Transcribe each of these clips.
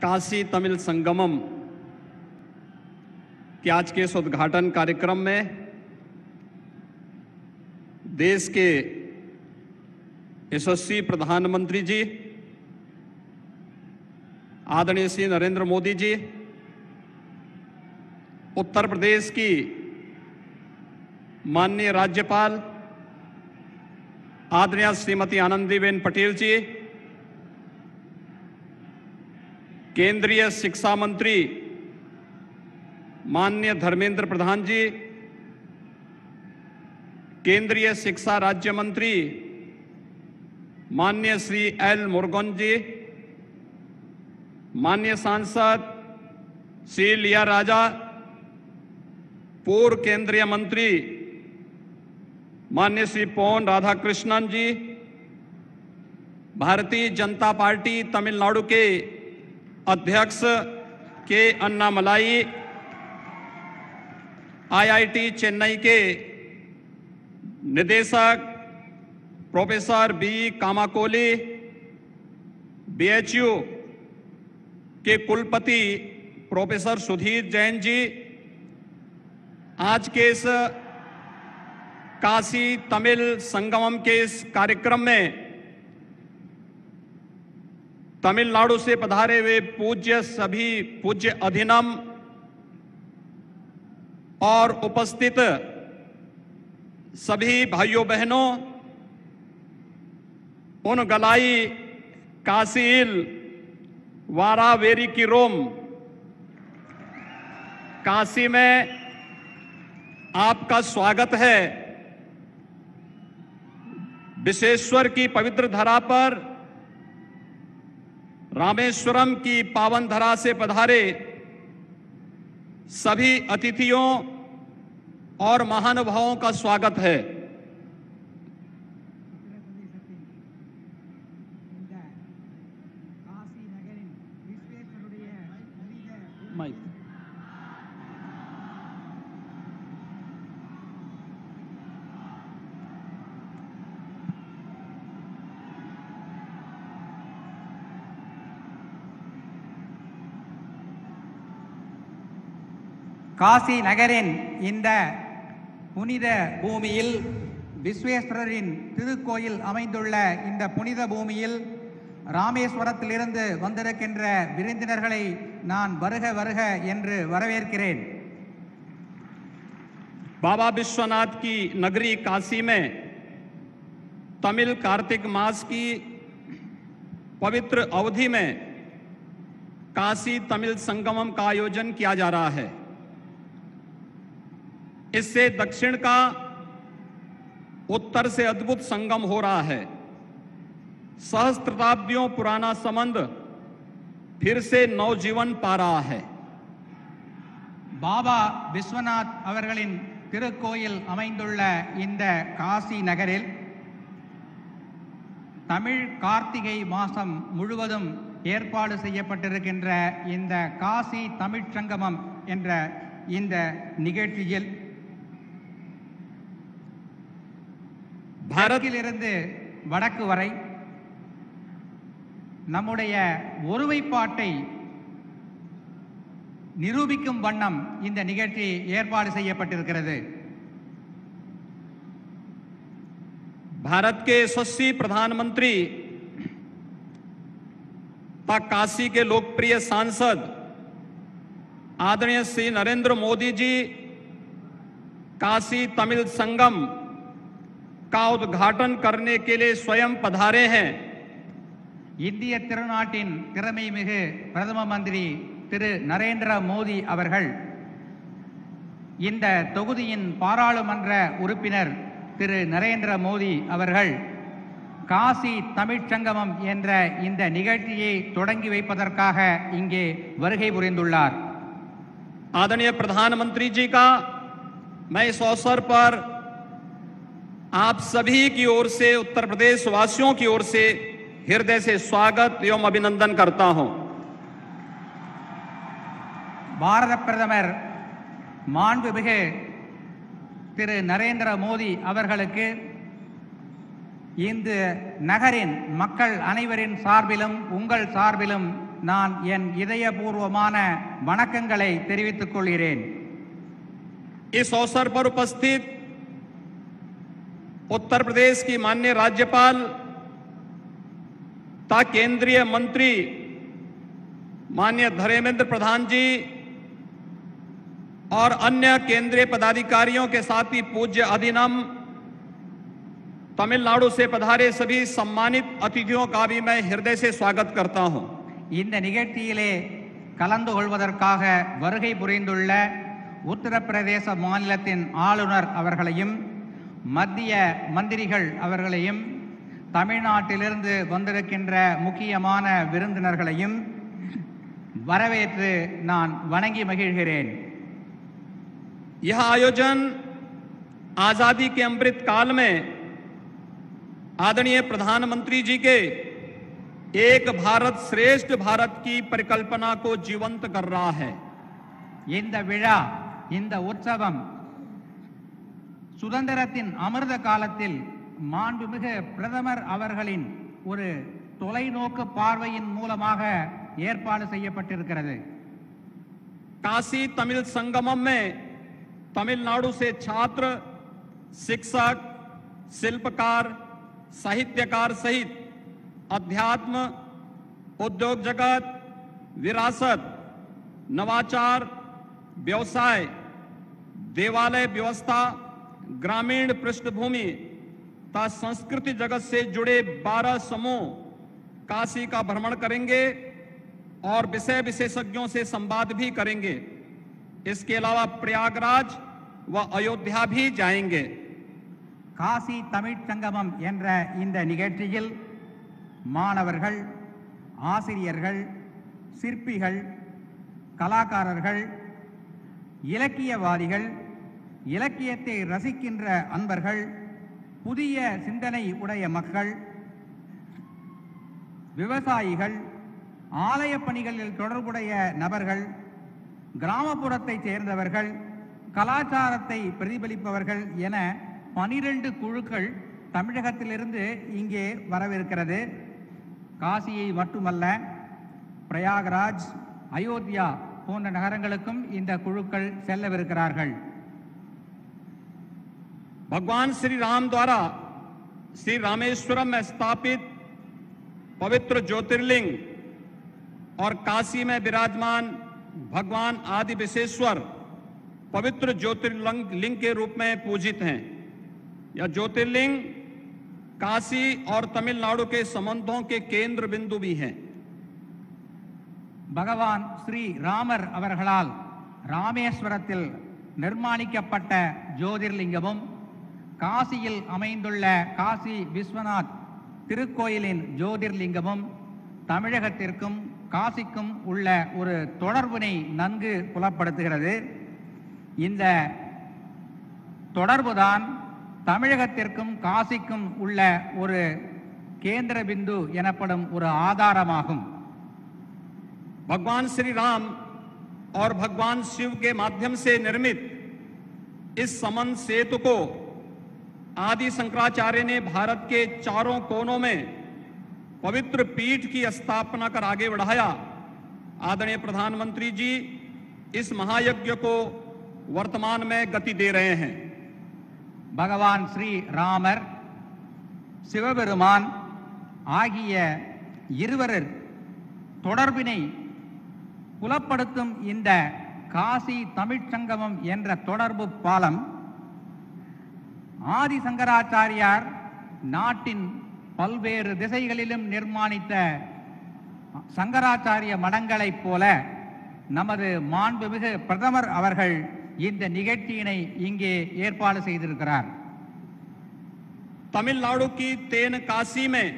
काशी तमिल संगमम के आज के इस उद्घाटन कार्यक्रम में देश के यशस्वी प्रधानमंत्री जी आदरणीय श्री नरेंद्र मोदी जी, उत्तर प्रदेश की माननीय राज्यपाल आदरणीय श्रीमती आनंदीबेन पटेल जी, केंद्रीय शिक्षा मंत्री माननीय धर्मेंद्र प्रधान जी, केंद्रीय शिक्षा राज्य मंत्री माननीय श्री एल मुरुगन जी, माननीय सांसद श्री लिया राजा, पूर्व केंद्रीय मंत्री माननीय श्री पोन राधाकृष्णन जी, भारतीय जनता पार्टी तमिलनाडु के अध्यक्ष के अन्नामलाई, आईआईटी चेन्नई के निदेशक प्रोफेसर बी कामाकोली, बीएचयू के कुलपति प्रोफेसर सुधीर जैन जी, आज के इस काशी तमिल संगमम के इस कार्यक्रम में तमिलनाडु से पधारे हुए सभी पूज्य अधिनम और उपस्थित सभी भाइयों बहनों, उन गलाई काशील वारावेरी की रोम, काशी में आपका स्वागत है। विश्वेश्वर की पवित्र धरा पर रामेश्वरम की पावन धरा से पधारे सभी अतिथियों और महानुभावों का स्वागत है। காசி நகரின் இந்த புனித பூமியில், விஸ்வேஸ்வரரின் திருக்கோயில் அமைந்துள்ள இந்த புனித பூமியில் ராமேஸ்வரத்திலிருந்து வந்திருக்கின்ற விருந்தினர்களை நான் வருக வருக என்று வரவேற்கிறேன்। बाबा विश्वनाथ की नगरी काशी में तमिल कार्तिक मास की पवित्र अवधि में काशी तमिल संगमम का आयोजन किया जा रहा है। इससे दक्षिण का उत्तर से अद्भुत संगम हो रहा है। सहस्त्राब्दियों पुराना संबंध फिर से नवजीवन पा रहा है। பாபா விஸ்வநாத் அவர்களின் திருக்கோயில் அமைந்துள்ள இந்த காசி நகரில் தமிழ் கார்த்திகை மாதம் முழுவதும் ஏற்பாடு செய்யப்பட்டிருக்கின்ற இந்த காசி தமிழ்ச் சங்கமம் என்ற இந்த நிகழ்ச்சியில் பாரதிலிருந்து வடக்கு வரை நம்முடைய ஒருமைப்பாட்டை நிரூபிக்கும் வண்ணம் இந்த நிகழ்ச்சி ஏற்பாடு செய்யப்பட்டிருக்கிறது। भारत के यशस्वी प्रधानमंत्री तथा काशी के लोकप्रिय सांसद आदरणीय श्री नरेंद्र मोदी जी काशी तमिल संगम का उद्घाटन करने के लिए स्वयं पधारे हैं। இந்திய திருநாட்டின் திறமை மிகு பிரதம மந்திரி திரு நரேந்திர மோடி அவர்கள், இந்த தொகுதியின் பாராளுமன்ற உறுப்பினர் திரு நரேந்திர மோடி அவர்கள் காசி தமிழ்ச் சங்கமம் என்ற இந்த நிகழ்ச்சியை தொடங்கி வைப்பதற்காக இங்கே வருகை புரிந்துள்ளார்। आदरणीय प्रधानमंत्री जी का मैं इस अवसर पर आप सभी की ओर से, उत्तर प्रदेश वासियों की ओर से हृदय से स्वागत एवं अभिनंदन करता हूं। பாரத பிரதமர் மாண்புமிகு திரு நரேந்திர மோடி அவர்களுக்கு இந்த நகரின் மக்கள் அனைவரின் சார்பிலும் உங்கள் சார்பிலும் நான் என் இதயபூர்வமான வணக்கங்களை தெரிவித்துக் கொள்கிறேன். इस अवसर पर उपस्थित उत्तर प्रदेश की माननीय राज्यपाल तथा केंद्रीय मंत्री माननीय धर्मेंद्र प्रधान जी और अन्य केंद्रीय पदाधिकारियों के साथ ही पूज्य अधिनम तमिलनाडु से पधारे सभी सम्मानित अतिथियों का भी मैं हृदय से स्वागत करता हूं. இந்த நிகழ்ச்சியிலே கலந்து கொள்வதற்காக வருகை புரிந்துள்ள உத்தரப்பிரதேச மாநிலத்தின் ஆளுநர் அவர்களையும் மத்திய மந்திரிகள் அவர்களையும் தமிழ்நாட்டிலிருந்து வந்திருக்கின்ற முக்கியமான விருந்தினர்களையும் வரவேற்று நான் வணங்கி மகிழ்கிறேன். यह आयोजन आजादी के अमृत काल में आदरणीय प्रधानमंत्री जी के एक भारत श्रेष्ठ भारत की परिकल्पना को जीवंत कर रहा है. இந்த விழா, இந்த உற்சவம் சுதந்திரத்தின் அமிர்த காலத்தில் மாண்புமிகு பிரதமர் அவர்களின் ஒரு தொலைநோக்கு பார்வையின் மூலமாக ஏற்பாடு செய்யப்பட்டிருக்கிறது. काशी तमिल संगमम में तमिलनाडु से छात्र, शिक्षक, शिल्पकार, साहित्यकार सहित अध्यात्म, उद्योग जगत, विरासत, नवाचार, व्यवसाय, देवालय व्यवस्था, ग्रामीण पृष्ठभूमि तथा संस्कृति जगत से जुड़े 12 समूह काशी का भ्रमण करेंगे और विषय विशेषज्ञों से संवाद भी करेंगे. इसके अलावा प्रयागराज व अयोध्या भी जाएंगे. காசி தமிழ் சங்கமம் என்ற இந்த நிகழ்ச்சியில் மாணவர்கள், ஆசிரியர்கள், சிற்பிகள், கலாகாரர்கள், இலக்கியவாதிகள், இலக்கியத்தை ரசிக்கின்ற அன்பர்கள், புதிய சிந்தனை உடைய மக்கள், விவசாயிகள், ஆலய பணிகளில் தொடர்புடைய நபர்கள், கிராமப்புறத்தைச் சேர்ந்தவர்கள், கலாச்சாரத்தை பிரதிபலிப்பவர்கள் என 12 குழுக்கள் தமிழகத்திலிருந்து இங்கே வரவிருக்கிறது. காசியை மட்டுமல்ல, பிரயாகராஜ், அயோத்தியா போன்ற நகரங்களுக்கும் இந்த குழுக்கள் செல்லவிருக்கிறார்கள். भगवान श्री राम द्वारा श्री रामेश्वरम में स्थापित पवित्र ज्योतिर्लिंग और काशी में विराजमान भगवान आदि विशेश्वर पवित्र ज्योतिर्लिंग के रूप में पूजित हैं. यह ज्योतिर्लिंग काशी और तमिलनाडु के संबंधों के केंद्र बिंदु भी हैं. பகவான் ஸ்ரீ ராமர் அவர்களால் ராமேஸ்வரத்தில் நிர்மாணிக்கப்பட்ட ஜோதிர்லிங்கமும் காசியில் அமைந்துள்ள காசி விஸ்வநாத் திருக்கோயிலின் ஜோதிர்லிங்கமும் தமிழகத்திற்கும் காசிக்கும் உள்ள ஒரு தொடர்பினை நன்கு புலப்படுத்துகிறது. இந்த தொடர்புதான் தமிழகத்திற்கும் காசிக்கும் உள்ள ஒரு கேந்திர பிந்து எனப்படும் ஒரு ஆதாரமாகும். भगवान श्री राम और भगवान शिव के माध्यम से निर्मित इस समन सेतु को आदि शंकराचार्य ने भारत के चारों कोनों में पवित्र पीठ की स्थापना कर आगे बढ़ाया. आदरणीय प्रधानमंत्री जी इस महायज्ञ को वर्तमान में गति दे रहे हैं. பகவான் ஸ்ரீ ராமர், சிவபெருமான் ஆகிய இருவரின் தொடர்பினை புலப்படுத்தும் இந்த காசி தமிழ்ச் சங்கமம் என்ற தொடர்பு பாலம் ஆதி சங்கராச்சாரியார் நாட்டின் பல்வேறு திசைகளிலும் நிர்மாணித்த சங்கராச்சாரிய மடங்களைப் போல நமது மாண்புமிகு பிரதமர் அவர்கள் இந்த நிகழ்ச்சியினை இங்கே ஏற்பாடு செய்திருக்கிறார். तमिलनाडु की तेनकासी में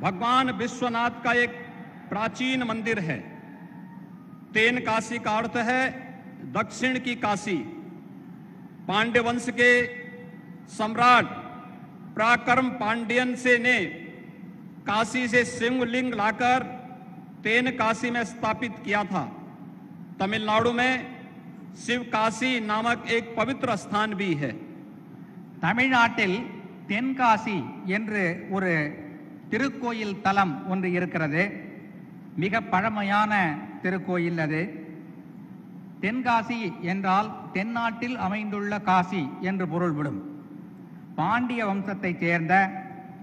भगवान विश्वनाथ का एक प्राचीन मंदिर है. तेनकासी का अर्थ है दक्षिण की काशी. पांड्य वंश के सम्राट पराक्रम पांड्यन से ने काशी से शिवलिंग लाकर तेनकासी में स्थापित किया था. तमिलनाडु में शिव काशी नामक एक पवित्र स्थान भी है. தமிழ்நாட்டில் தென்காசி என்று ஒரு திருக்கோயில் தலம் ஒன்று இருக்கிறது. மிக பழமையான திருக்கோயில் அது. தென்காசி என்றால் தென்னாட்டில் அமைந்துள்ள காசி என்று பொருள்படும். பாண்டிய வம்சத்தைச் சேர்ந்த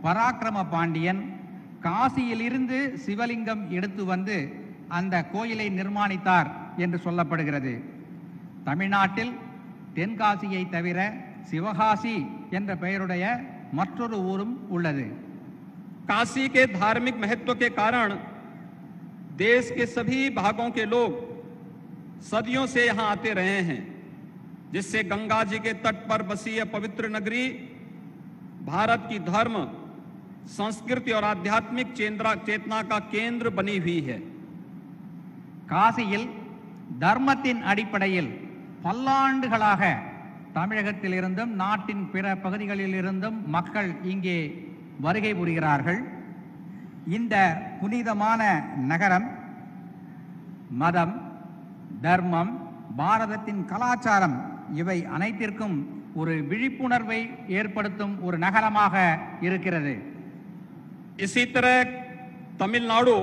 பராக்கிரம பாண்டியன் காசியிலிருந்து சிவலிங்கம் எடுத்து வந்து அந்த கோயிலை நிர்மாணித்தார் என்று சொல்லப்படுகிறது. தமிழ்நாட்டில் தென்காசியை தவிர சிவகாசி என்ற பெயருடைய மற்றொரு ஊரும் உள்ளது. काशी के धार्मिक महत्व के कारण देश के सभी भागों के लोग सदियों से यहां आते रहे हैं, जिससे गंगा जी के तट पर बसी यह पवित्र नगरी भारत की धर्म, संस्कृति और आध्यात्मिक चेतना का केंद्र बनी हुई है. காசியில் தர்மத்தின் அடிப்படையில் பல்லாண்டுகளாக தமிழகத்திலிருந்தும் நாட்டின் பிற பகுதிகளிலிருந்தும் மக்கள் இங்கே வருகை புரிகிறார்கள். இந்த புனிதமான நகரம் மதம், தர்மம், பாரதத்தின் கலாச்சாரம் இவை அனைத்திற்கும் ஒரு விழிப்புணர்வை ஏற்படுத்தும் ஒரு நகரமாக இருக்கிறது. इसी तरह तमिलनाडु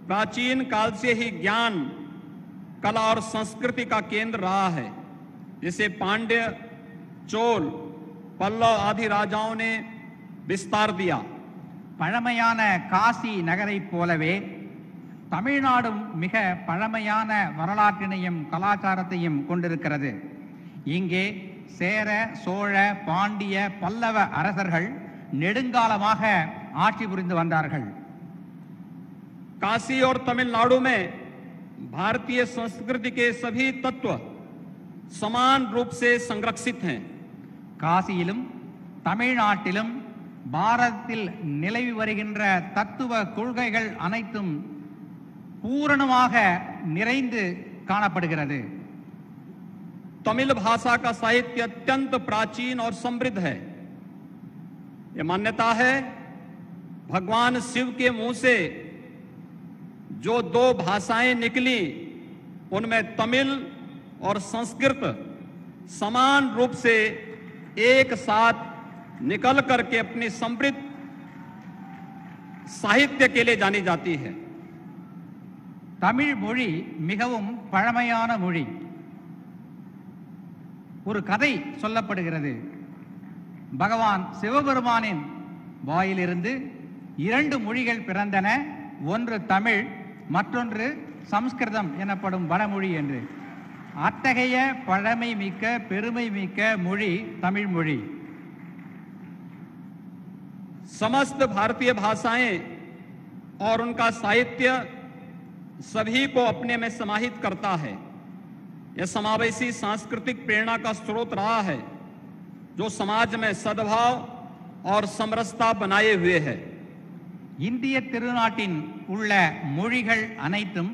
प्राचीन काल से ही ज्ञान, कला और संस्कृति का केंद्र रहा है, जिसे पांड्य, चोल, पल्लव आदि राजाओं ने विस्तार दिया. பழமையான காசி நகரைப் போலவே தமிழ்நாடும் மிக பழமையான வரலாற்றினையும் கலாச்சாரத்தையும் கொண்டிருக்கிறது. இங்கே சேர, சோழ, பாண்டிய, பல்லவ அரசர்கள் நெடுங்காலமாக ஆட்சி புரிந்து வந்தார்கள். काशी और तमिलनाडु में भारतीय संस्कृति के सभी तत्व समान रूप से संरक्षित हैं. காசியிலும் தமிழ்நாட்டிலும் பாரதத்தில் நிலவி வருகின்ற தத்துவ கொள்கைகள் அனைத்தும் பூரணமாக நிறைந்து காணப்படுகிறது. तमिल भाषा का साहित्य अत्यंत प्राचीन और समृद्ध है. यह मान्यता है भगवान शिव के मुंह से जो दो भाषाएं निकली उनमें तमिल और संस्कृत समान रूप से एक साथ निकल करके अपनी समृद्ध साहित्य के लिए जानी जाती है. தமிழ் மொழி மிகவும் பழமையான மொழி. ஒரு கதை சொல்லப்படுகிறது. பகவான் சிவபெருமானின் வாயிலிருந்து இரண்டு மொழிகள் பிறந்தன. ஒன்று தமிழ், மற்றொன்று சம்ஸ்கிருதம் எனப்படும் வடமொழி என்று. அத்தகைய பழமை மிக்க பெருமை மிக்க மொழி தமிழ் மொழி. समस्त भारतीय भाषाएं और उनका साहित्य सभी को अपने में समाहित करता है. यह समावेशी सांस्कृतिक प्रेरणा का स्रोत रहा है, जो समाज में सद्भाव और समरसता बनाए हुए है. இந்திய திருநாட்டின் உள்ள மொழிகள் அனைத்தும்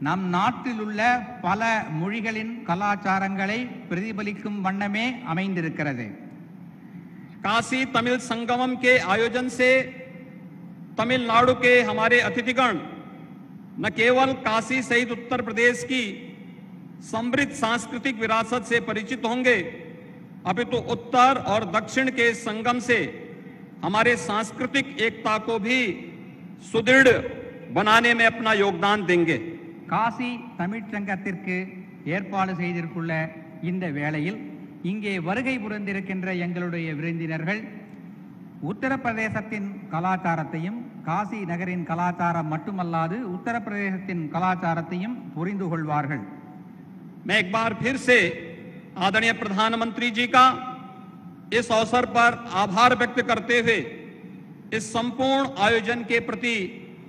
நம் நாட்டில் உள்ள பல மொழிகளின் கலாச்சாரங்களை பிரதிபலிக்கும் வண்ணமே அமைந்திருக்கிறது. काशी तमिल संगमम के आयोजन से तमिलनाडु के हमारे अतिथिगण न केवल काशी सहित उत्तर प्रदेश की समृद्ध सांस्कृतिक विरासत से परिचित होंगे, अपितु उत्तर और दक्षिण के संगम से हमारे सांस्कृतिक एकता को भी सुदृढ़ बनाने में अपना योगदान देंगे. காசி தமிழ்ச் சங்கத்திற்கு ஏற்பாடு செய்திருக்குள்ள இந்த வேளையில் இங்கே வருகை புரிந்திருக்கின்ற எங்களுடைய விருந்தினர்கள் உத்தரப்பிரதேசத்தின் கலாச்சாரத்தையும், காசி நகரின் கலாச்சாரம் மட்டுமல்லாது உத்தரப்பிரதேசத்தின் கலாச்சாரத்தையும் புரிந்து கொள்வார்கள். मैं एक बार फिर से आदरणीय प्रधानमंत्री जी का इस अवसर पर आभार व्यक्त करते हुए इस संपूर्ण आयोजन के प्रति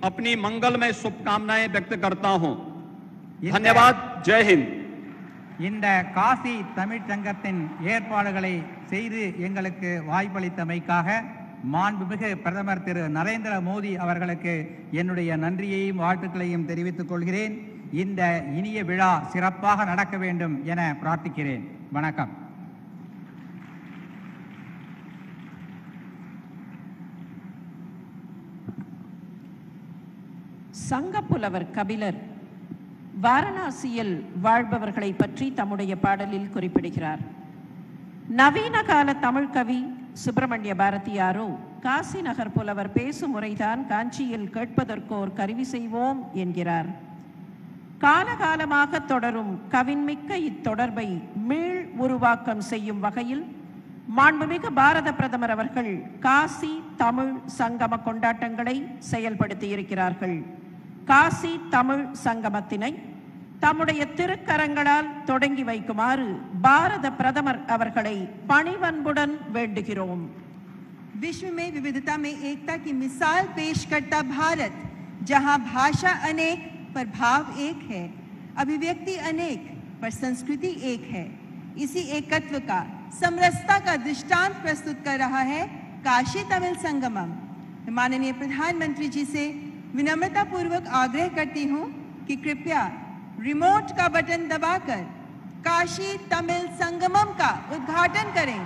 अपनी मंगलमय शुभकामनाएं व्यक्त करता हूं. धन्यवाद. जय हिंद. இந்த காசி தமிழ்ச் சங்கத்தின் ஏற்பாடுகளை செய்து எங்களுக்கு வாய்ப்பளித்தமைக்காக மாண்புமிகு பிரதமர் திரு நரேந்திர மோடி அவர்களுக்கு என்னுடைய நன்றியையும் வாழ்த்துக்களையும் தெரிவித்துக் கொள்கிறேன். இந்த இனிய விழா சிறப்பாக நடக்க வேண்டும் என பிரார்த்திக்கிறேன். வணக்கம். சங்கப்புலவர் கபிலர் வாரணாசியில் வாழ்பவர்களை பற்றி தம்முடைய பாடலில் குறிப்பிடுகிறார். நவீன கால தமிழ் கவி சுப்பிரமணிய பாரதியாரோ காசி நகர் புலவர் பேசும் முறைதான் காஞ்சியில் கேட்பதற்கோர் கருவி செய்வோம் என்கிறார். காலகாலமாக தொடரும் கவின்மிக்க இத்தொடர்பை மீள் உருவாக்கம் செய்யும் வகையில் மாண்புமிகு பாரத பிரதமர் அவர்கள் காசி தமிழ் சங்கம கொண்டாட்டங்களை செயல்படுத்தி இருக்கிறார்கள். காசி தமிழ் சங்கமத்தினை தம்முடைய திருக்கரங்களால் தொடங்கி வைக்குமாறு பாரத பிரதமர் அவர்களை பணிவன்புடன் வேண்டுகிறோம். विश्व में विविधता में एकता की मिसाल पेश करता भारत, जहां भाषा अनेक पर भाव एक है, अभिव्यक्ति अनेक पर संस्कृति एक है, इसी एकत्व का समरसता का दृष्टांत प्रस्तुत कर रहा है काशी तमिल संगमम। माननीय प्रधानमंत्री जी से विनम्रता पूर्वक आग्रह करती हूं कि कृपया रिमोट का बटन दबाकर काशी तमिल संगमम का उद्घाटन करें।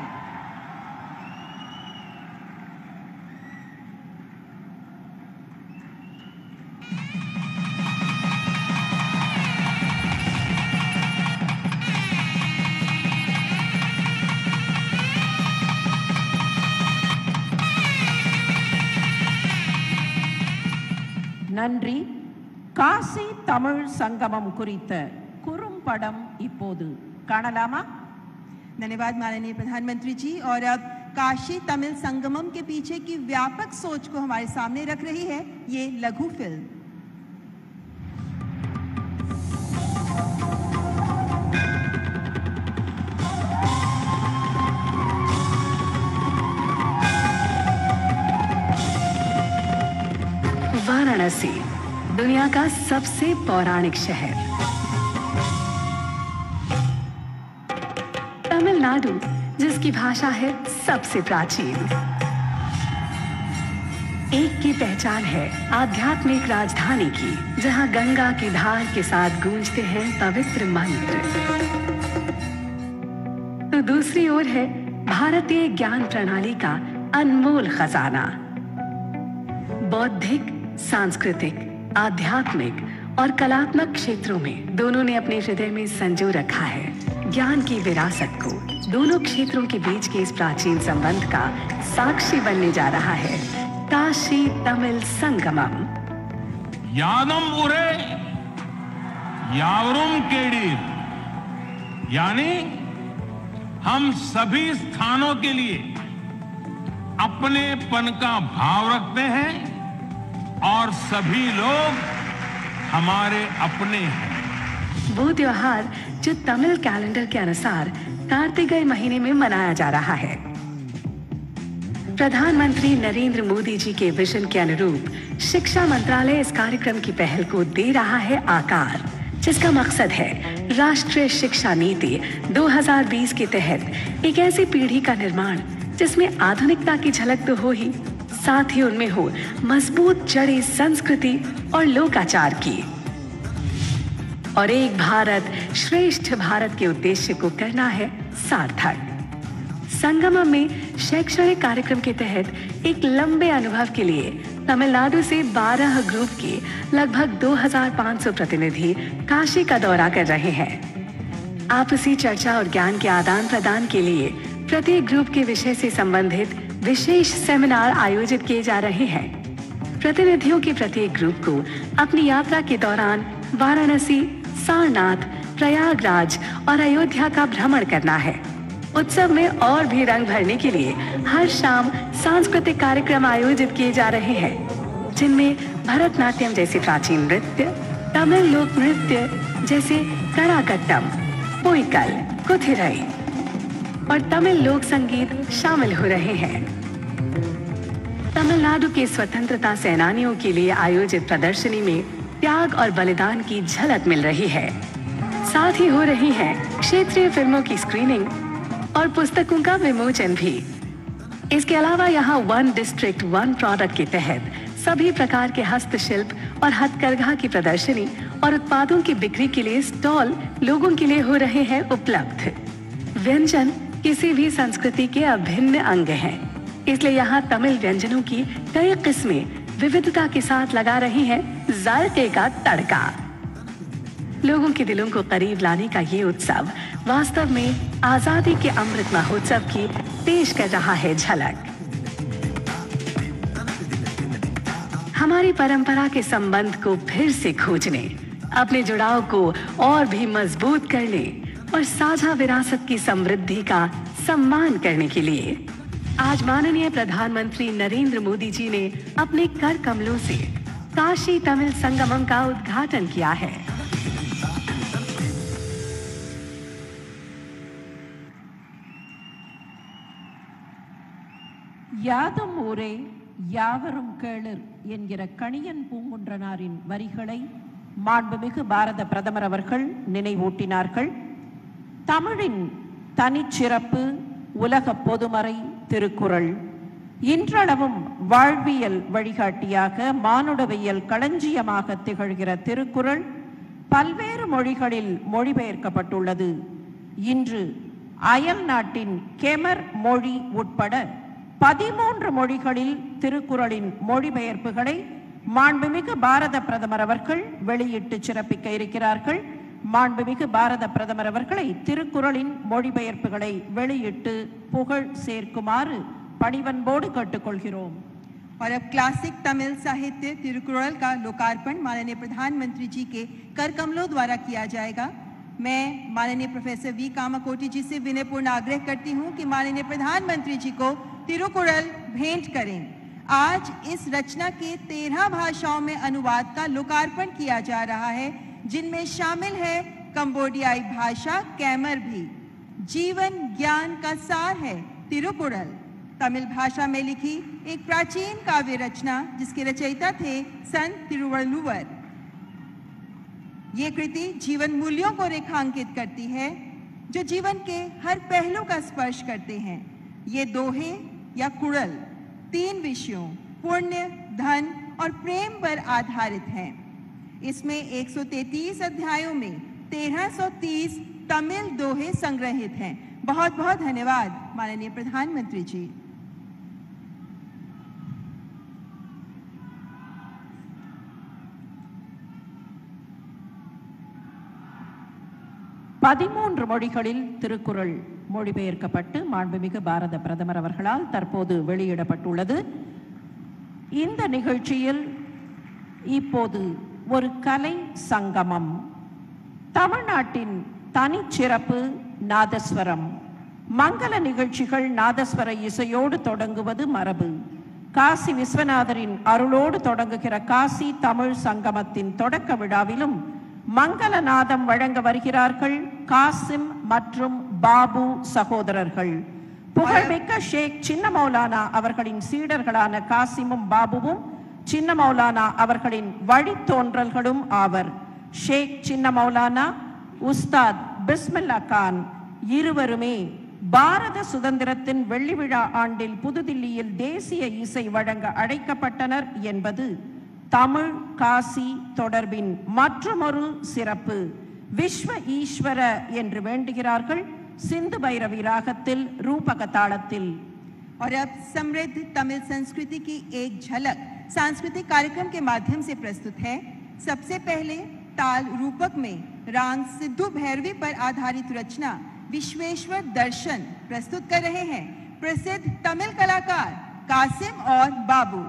நன்றி. காசி தமிழ் சங்கமம் குறித்த குறும்படம் இப்போது காணலாமா? धन्यवाद माननीय प्रधानमंत्री जी। और अब काशी तमिल संगमम के पीछे की व्यापक सोच को हमारे सामने रख रही है ये लघु फिल्म। वाराणसी, दुनिया का सबसे पौराणिक शहर। तमिलनाडु, जिसकी भाषा है सबसे प्राचीन। एक की पहचान है आध्यात्मिक राजधानी की, जहां गंगा की धार के साथ गूंजते हैं पवित्र मंत्र। तो दूसरी ओर है भारतीय ज्ञान प्रणाली का अनमोल खजाना। बौद्धिक, सांस्कृतिक, आध्यात्मिक और कलात्मक क्षेत्रों में दोनों ने अपने हृदय में संजो रखा है ज्ञान की विरासत को। दोनों क्षेत्रों के बीच के इस प्राचीन संबंध का साक्षी बनने जा रहा है काशी तमिल संगमम। यादम उरे यावरुम केडीर, यानी हम सभी स्थानों के लिए अपनेपन का भाव रखते हैं और सभी लोग हमारे अपने हैं। वो त्योहार जो तमिल कैलेंडर के अनुसार कार्तिकेय महीने में मनाया जा रहा है। प्रधानमंत्री नरेंद्र मोदी जी के विजन के अनुरूप शिक्षा मंत्रालय इस कार्यक्रम की पहल को दे रहा है आकार, जिसका मकसद है राष्ट्रीय शिक्षा नीति 2020 के तहत एक ऐसी पीढ़ी का निर्माण जिसमें आधुनिकता की झलक तो हो ही, साथ ही उनमें हो मजबूत जड़ी संस्कृति और लोकाचार की। और एक भारत श्रेष्ठ भारत के उद्देश्य को करना है सार्थक। संगमम में शैक्षणिक कार्यक्रम के तहत एक लंबे अनुभव के लिए तमिलनाडु से 12 ग्रुप के लगभग 2500 प्रतिनिधि काशी का दौरा कर रहे हैं। आपसी चर्चा और ज्ञान के आदान प्रदान के लिए प्रत्येक ग्रुप के विषय से संबंधित विशेष सेमिनार आयोजित किए जा रहे हैं। प्रतिनिधियों के प्रत्येक ग्रुप को अपनी यात्रा के दौरान वाराणसी, सारनाथ, प्रयागराज और अयोध्या का भ्रमण करना है। उत्सव में और भी रंग भरने के लिए हर शाम सांस्कृतिक कार्यक्रम आयोजित किए जा रहे हैं, जिनमें भरतनाट्यम जैसे प्राचीन नृत्य, तमिल लोक नृत्य जैसे कराकट्टम, पोइकल, कुथिरई और तमिल लोक संगीत शामिल हो रहे हैं। तमिलनाडु के स्वतंत्रता सेनानियों के लिए आयोजित प्रदर्शनी में त्याग और बलिदान की झलक मिल रही है। साथ ही हो रही है क्षेत्रीय फिल्मों की स्क्रीनिंग और पुस्तकों का विमोचन भी। इसके अलावा यहाँ वन डिस्ट्रिक्ट वन प्रोडक्ट के तहत सभी प्रकार के हस्तशिल्प और हथकरघा की प्रदर्शनी और उत्पादों की बिक्री के लिए स्टॉल लोगों के लिए हो रहे हैं उपलब्ध। व्यंजन किसी भी संस्कृति के अभिन्न अंग हैं, इसलिए यहाँ तमिल व्यंजनों की कई किस्में विविधता के साथ लगा रही हैं जायके का तड़का। लोगों के दिलों को करीब लाने का ये उत्सव वास्तव में आजादी के अमृत महोत्सव की पेश कर रहा है झलक। हमारी परंपरा के संबंध को फिर से खोजने, अपने जुड़ाव को और भी मजबूत करने और साझा विरासत की समृद्धि का सम्मान करने के लिए आज माननीय प्रधानमंत्री नरेंद्र मोदी जी ने अपने कर कमलों से काशी तमिल संगमम का उद्घाटन किया है। யாதும் ஊரே யாவரும் கேளர் என்கிற கணியன் பூங்குன்றனாரின் வரிகளை மாண்புமிகு பாரத பிரதமர் அவர்கள் நினைவூட்டினார்கள். தமிழின் தனிச்சிறப்பு உலக பொதுமறை திருக்குறள். இன்றளவும் வாழ்வியல் வழிகாட்டியாக, மானுடவியல் களஞ்சியமாக திகழ்கிற திருக்குறள் பல்வேறு மொழிகளில் மொழிபெயர்க்கப்பட்டுள்ளது. இன்று அயல் நாட்டின் கெமர் மொழி உட்பட 13 மொழிகளில் திருக்குறளின் மொழிபெயர்ப்புகளை மாண்புமிகு பாரத பிரதமர் அவர்கள் வெளியிட்டு சிறப்பிக்க இருக்கிறார்கள். மாண்புமிகு பாரத பிரதமர் அவர்களை திருக்குறளின் மொழிபெயர்ப்புகளை வெளியிட்டு புகழ் சேர்க்குமாறு பணிவன்போடு கேட்டுக்கொள்கிறோம். और अब क्लासिक तमिल साहित्य तिरुकुरल का लोकार्पण माननीय प्रधानमंत्री जी के कर कमलों द्वारा किया जाएगा। मैं माननीय प्रोफेसर वी कामाकोटी जी से विनयपूर्ण आग्रह करती हूं कि माननीय प्रधानमंत्री जी को तिरुकुरल भेंट करें। आज इस रचना के 13 भाषाओं में अनुवाद का लोकार्पण किया जा रहा है, जिनमें शामिल है कंबोडियाई भाषा कैमर भी। जीवन ज्ञान का सार है तिरुकुरल, तमिल भाषा में लिखी एक प्राचीन काव्य रचना जिसके रचयिता थे संत तिरुवल्लुवर। ये कृति जीवन मूल्यों को रेखांकित करती है जो जीवन के हर पहलू का स्पर्श करते हैं। ये दोहे या कुड़ल 3 विषयों पुण्य, धन और प्रेम पर आधारित हैं। इसमें 133 अध्यायों में 1330 तमिल दोहे संग्रहित हैं। बहुत बहुत धन्यवाद माननीय प्रधानमंत्री जी। பதிமூன்று மொழிகளில் திருக்குறள் மொழிபெயர்க்கப்பட்டு மாண்புமிகு பாரத பிரதமர் அவர்களால் தற்போது வெளியிடப்பட்டுள்ளது. இந்த நிகழ்ச்சியில் இப்போது ஒரு கலை சங்கமம். தமிழ்நாட்டின் தனிச்சிறப்பு நாதஸ்வரம். மங்கள நிகழ்ச்சிகள் நாதஸ்வர இசையோடு தொடங்குவது மரபு. காசி விஸ்வநாதரின் அருளோடு தொடங்குகிற காசி தமிழ் சங்கமத்தின் தொடக்க விழாவிலும் மங்களநாதம் வழங்க வருகிறார்கள் காசிம் மற்றும் பாபு சகோதரர்கள். புகழ்மிக்க ஷேக் சின்ன மௌலானா அவர்களின் சீடர்களான காசிமும் பாபுவும் சின்ன மௌலானா அவர்களின் வழித்தோன்றல்களும் ஆவர். ஷேக் சின்ன மௌலானா, உஸ்தாத் பிஸ்மில்லா கான் இருவருமே பாரத சுதந்திரத்தின் வெள்ளி விழா ஆண்டில் புதுதில்லியில் தேசிய இசை வழங்க அழைக்கப்பட்டனர் என்பது தமிழ் காசி தொடர்பின் மற்றொரு சிறப்பு. விஸ்வ ஈஸ்வர என்று வேண்டுகிறார்கள் सिंधु भैरवी रागத்தில் रूपक ताड़த்தில்। और अब समृद्ध तमिल संस्कृति की एक झलक सांस्कृतिक कार्यक्रम के माध्यम से प्रस्तुत है। सबसे पहले ताल रूपक में राग सिद्धू भैरवी पर आधारित रचना विश्वेश्वर दर्शन प्रस्तुत कर रहे हैं प्रसिद्ध तमिल कलाकार कासिम और बाबू।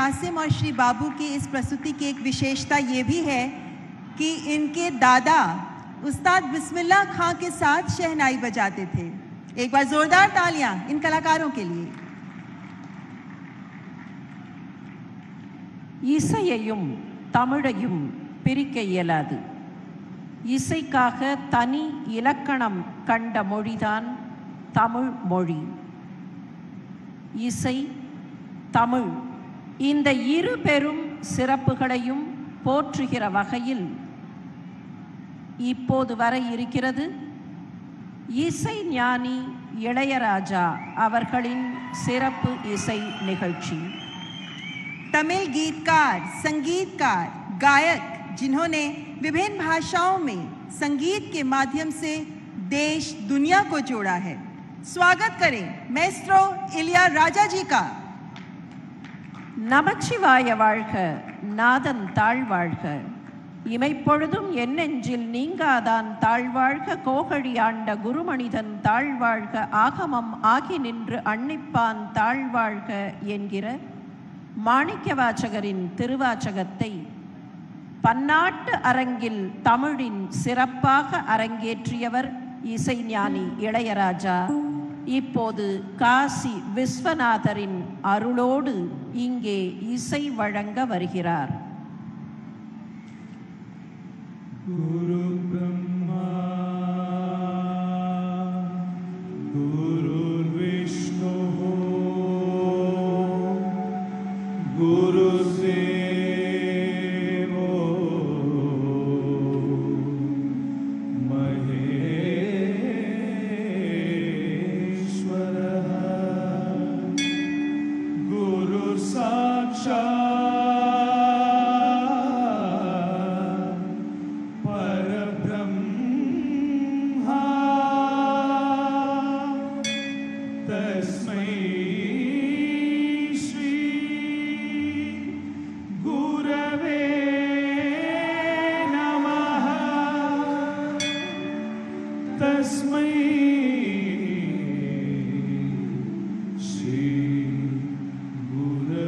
कासिम और श्री बाबू की इस प्रस्तुति की एक विशेषता ये भी है कि इनके दादा उस्ताद बिस्मिल्लाह खां के साथ शहनाई बजाते थे। एक बार जोरदार तालियां इन कलाकारों के लिए। இசையையும் தமிழையும் பிரிக்க இயலாது. இசைக்காக தனி இலக்கணம் கண்ட மொழிதான் தமிழ் மொழி. இசை, தமிழ் இந்த இரு பெரும் சிறப்புகளையும் போற்றுகிற வகையில் இப்போது வர இருக்கிறது இசை ஞானி இளையராஜா அவர்களின் சிறப்பு இசை நிகழ்ச்சி. तमिल गीतकार, संगीतकार, गायक जिन्होंने विभिन्न भाषाओं में संगीत के माध्यम से देश दुनिया को जोड़ा है। स्वागत करें मैस्ट्रो इलियाराजा जी का। நமச்சிவாய வாழ்க, நாதன் தாழ்வாழ்க, இமைப்பொழுதும் என் நெஞ்சில் நீங்காதான் தாழ்வாழ்க, கோகழி ஆண்ட குருமனிதன் தாழ்வாழ்க, ஆகமம் ஆகி நின்று அன்னிப்பான் தாழ்வாழ்க என்கிற மாணிக்கவாசகரின் திருவாசகத்தை பன்னாட்டு அரங்கில் தமிழின் சிறப்பாக அரங்கேற்றியவர் இசைஞானி இளையராஜா இப்போது காசி விஸ்வநாதரின் அருளோடு இங்கே இசை வழங்க வருகிறார். குரு பிரம்மா குரு விஷ்ணு குரு தேவோ மகேஸ்வரः குரு சாட்சாத் பரபிரம்மா தஸ்மை तस्मै श्री गुरवे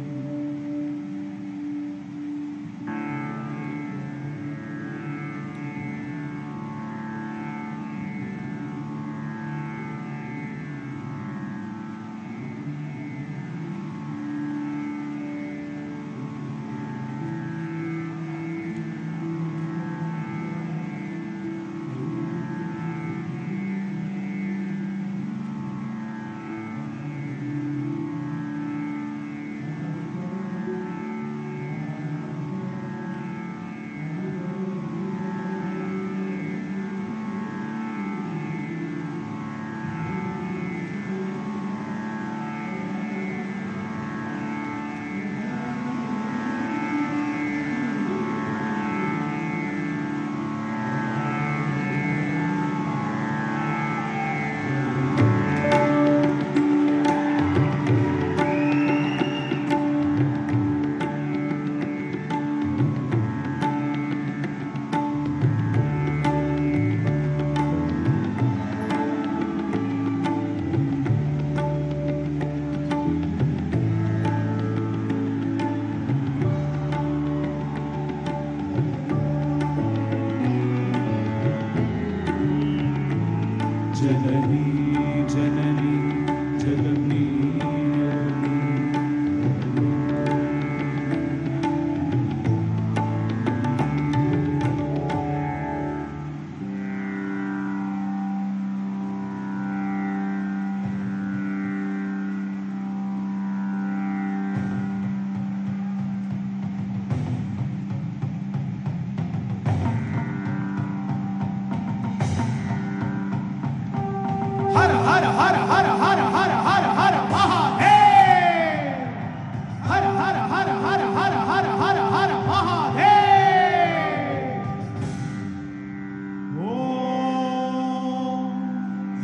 नमः। जननी जननी जगन्नी हर हर हर हर हर हर हर हर महादेव हर हर हर हर हर हर हर हर महादेव ओम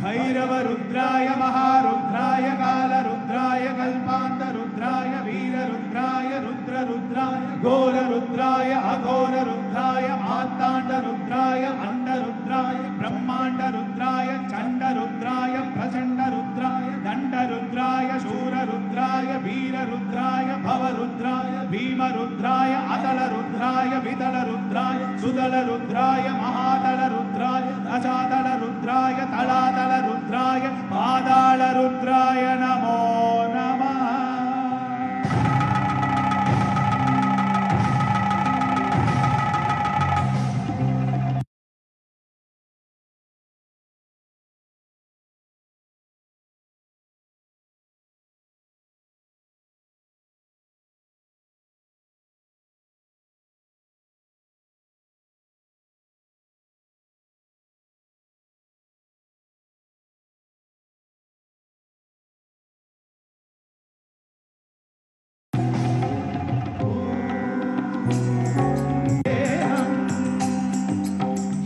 भैरव रुद्राय महारुद्राय काल रुद्राय कल्पांत रुद्राय वीर रुद्राय रुद्र रुद्राय घोर रुद्राय अघोर रुद्राय मार्तांड रुद्राय रुद्राय अंडरुद्राय ब्रह्मांडरुद्राय चंडरुद्राय प्रचंडरुद्राय दंडरुद्राय शूररुद्राय वीररुद्राय भवरुद्राय भीमरुद्राय अतलरुद्राय वितलरुद्राय सुदलरुद्राय महातलरुद्राय अजातलरुद्राय तलातलरुद्राय पातालरुद्राय नमो नमः।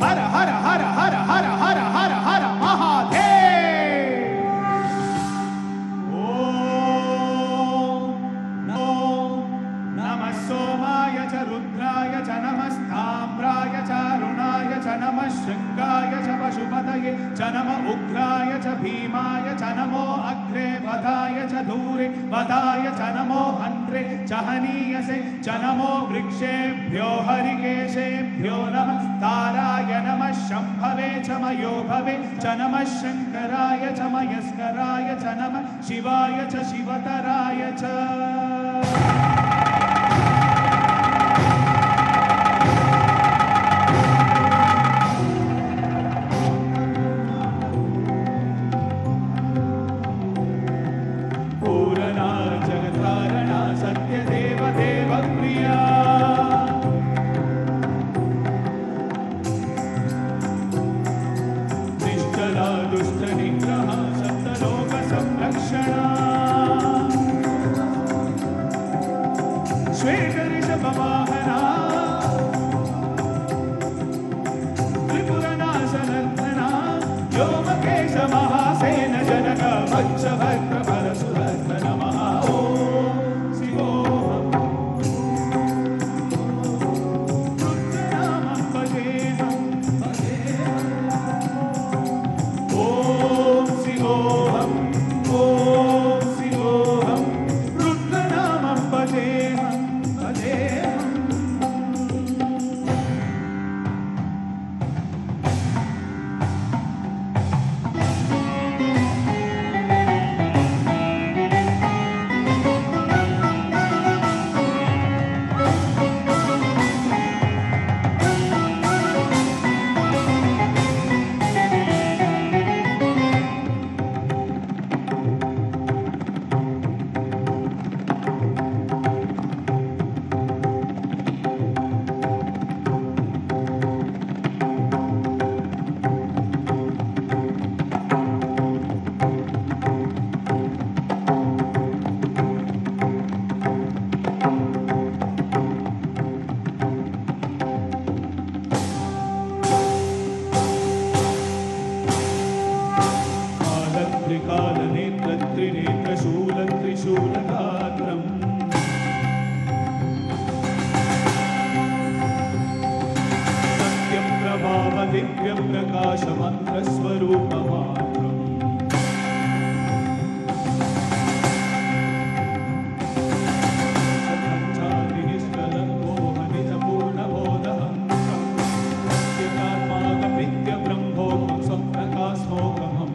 हर हर हर हर हर हर हर हर महादेव। ओम नमः सोमाय च रुद्राय च नमस्ताम्राय च अरुणाय च नमः शृंगाय च पशुपतये च नमः उग्राय च भीमाय च नमो अग्रे वधाय च दूरे वधाय च नमो हन्त्रे च हनीयसे च नमो वृक्षेभ्यो हरिकेशेभ्यो नमः ताराय नमः शम्भवे च मयोभवे च नमः शंकराय च मयस्कराय च नमः शिवाय च शिवतराय च। पूरणा जगतारणा सत्यदेव देवप्रिया निश्चला दुष्ट निग्रह सप्तलोक संरक्षणा श्वेत ऋषभ वाहना त्रिपुरनाशनर्दना व्योमकेश महासेन जनक वत्सभद्र परशुभद्र नमः। ओम शिवोऽहम् रुद्रनामं भजेऽहम् ओम शिवोऽहम् रुद्रनामं भजेऽहम् भजेऽहम्। त्रिशूलगात्रम् सत्यं प्रभाव दिव्यं प्रकाशमन्त्रस्वरूपमात्रम् सत्यकात्माकमित्यब्रह्मोऽहं स्वप्रकाशोऽहम्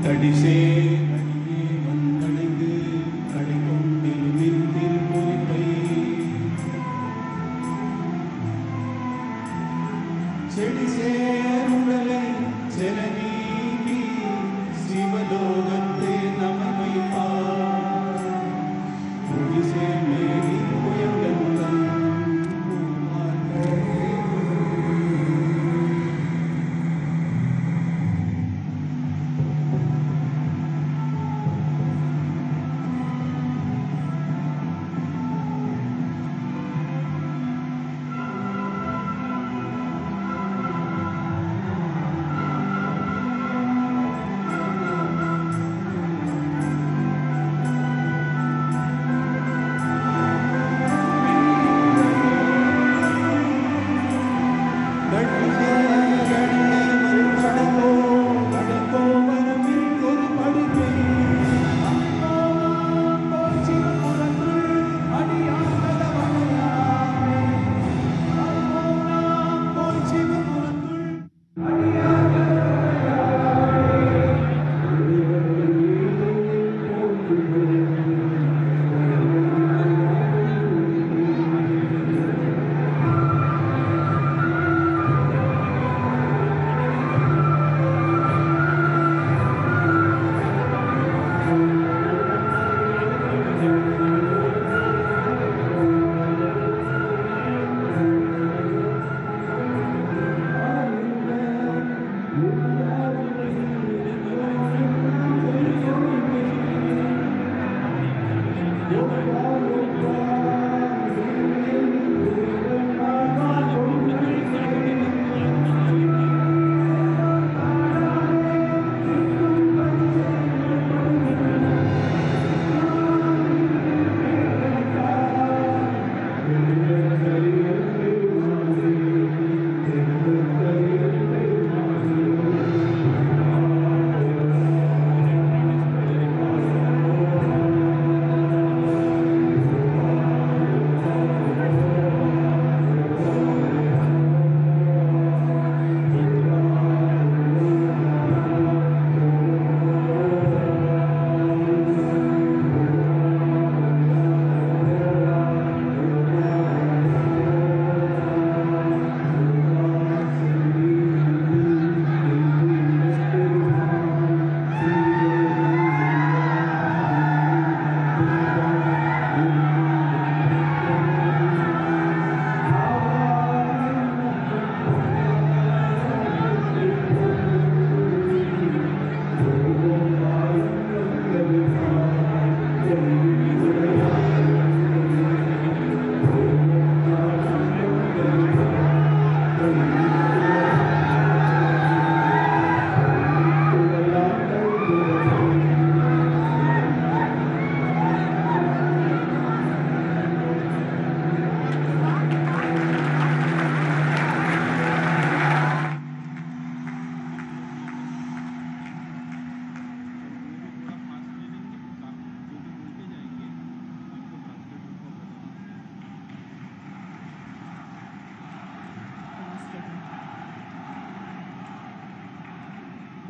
தடிசே அடியே வந்தடைந்து கடைக்கும் திருவின் திருப்பொறிப்பை செடிசே உடலை செலநீக்கி சிவலோகத்தை நமமைப்பார் குடிசே மேலி உயர்ந்தன்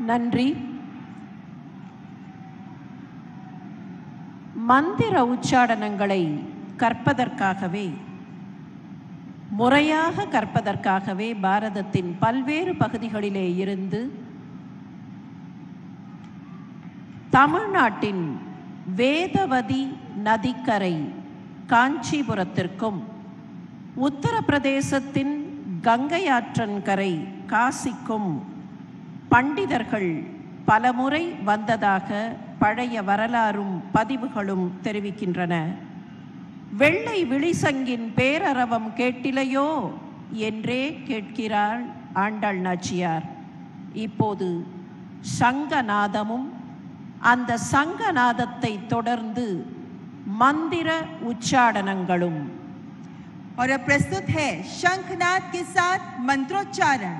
நன்றி. மந்திர உச்சாடனங்களை கற்பதற்காகவே, முறையாக கற்பதற்காகவே பாரதத்தின் பல்வேறு பகுதிகளிலே இருந்து தமிழ்நாட்டின் வேதவதி நதிக்கரை காஞ்சிபுரத்திற்கும், உத்தரப்பிரதேசத்தின் கங்கை ஆற்றங்கரை காசிக்கும் பண்டிதர்கள் பலமுறை வந்ததாக பழைய வரலாறும் பதிவுகளும் தெரிவிக்கின்றன. வெள்ளை விழிசங்கின் பேரரவம் கேட்டிலையோ என்றே கேட்கிறாள் ஆண்டாள் நாச்சியார். இப்போது சங்கநாதமும், அந்த சங்கநாதத்தை தொடர்ந்து मंदिर उच्चारणங்களும்। और अब प्रस्तुत है शंखनाद के साथ मंत्रोच्चारण।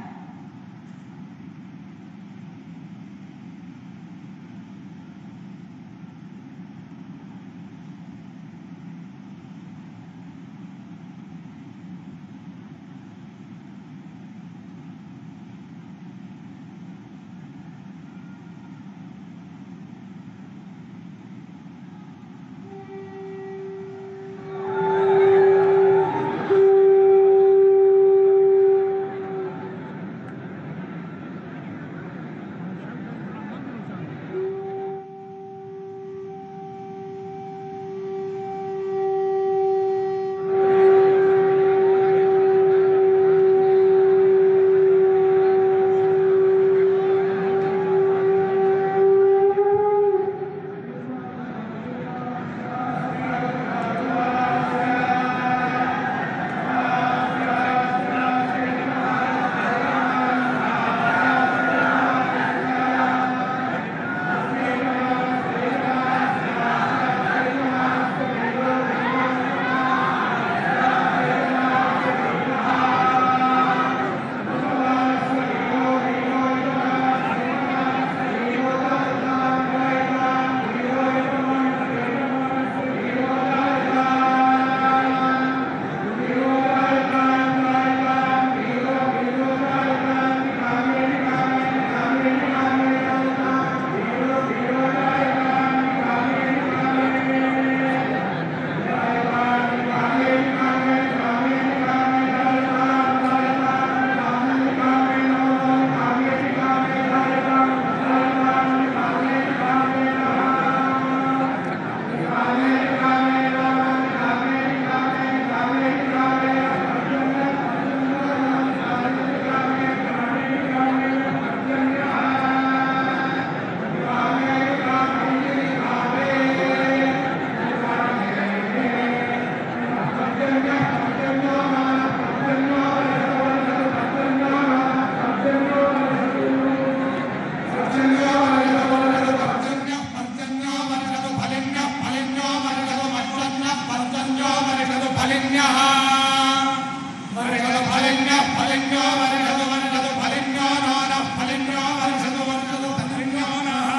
फलिन्यो वर्षतु वर्षतु फलिन्यो नो नः फलिन्यो वर्षतु वर्षतु फलिन्यो नः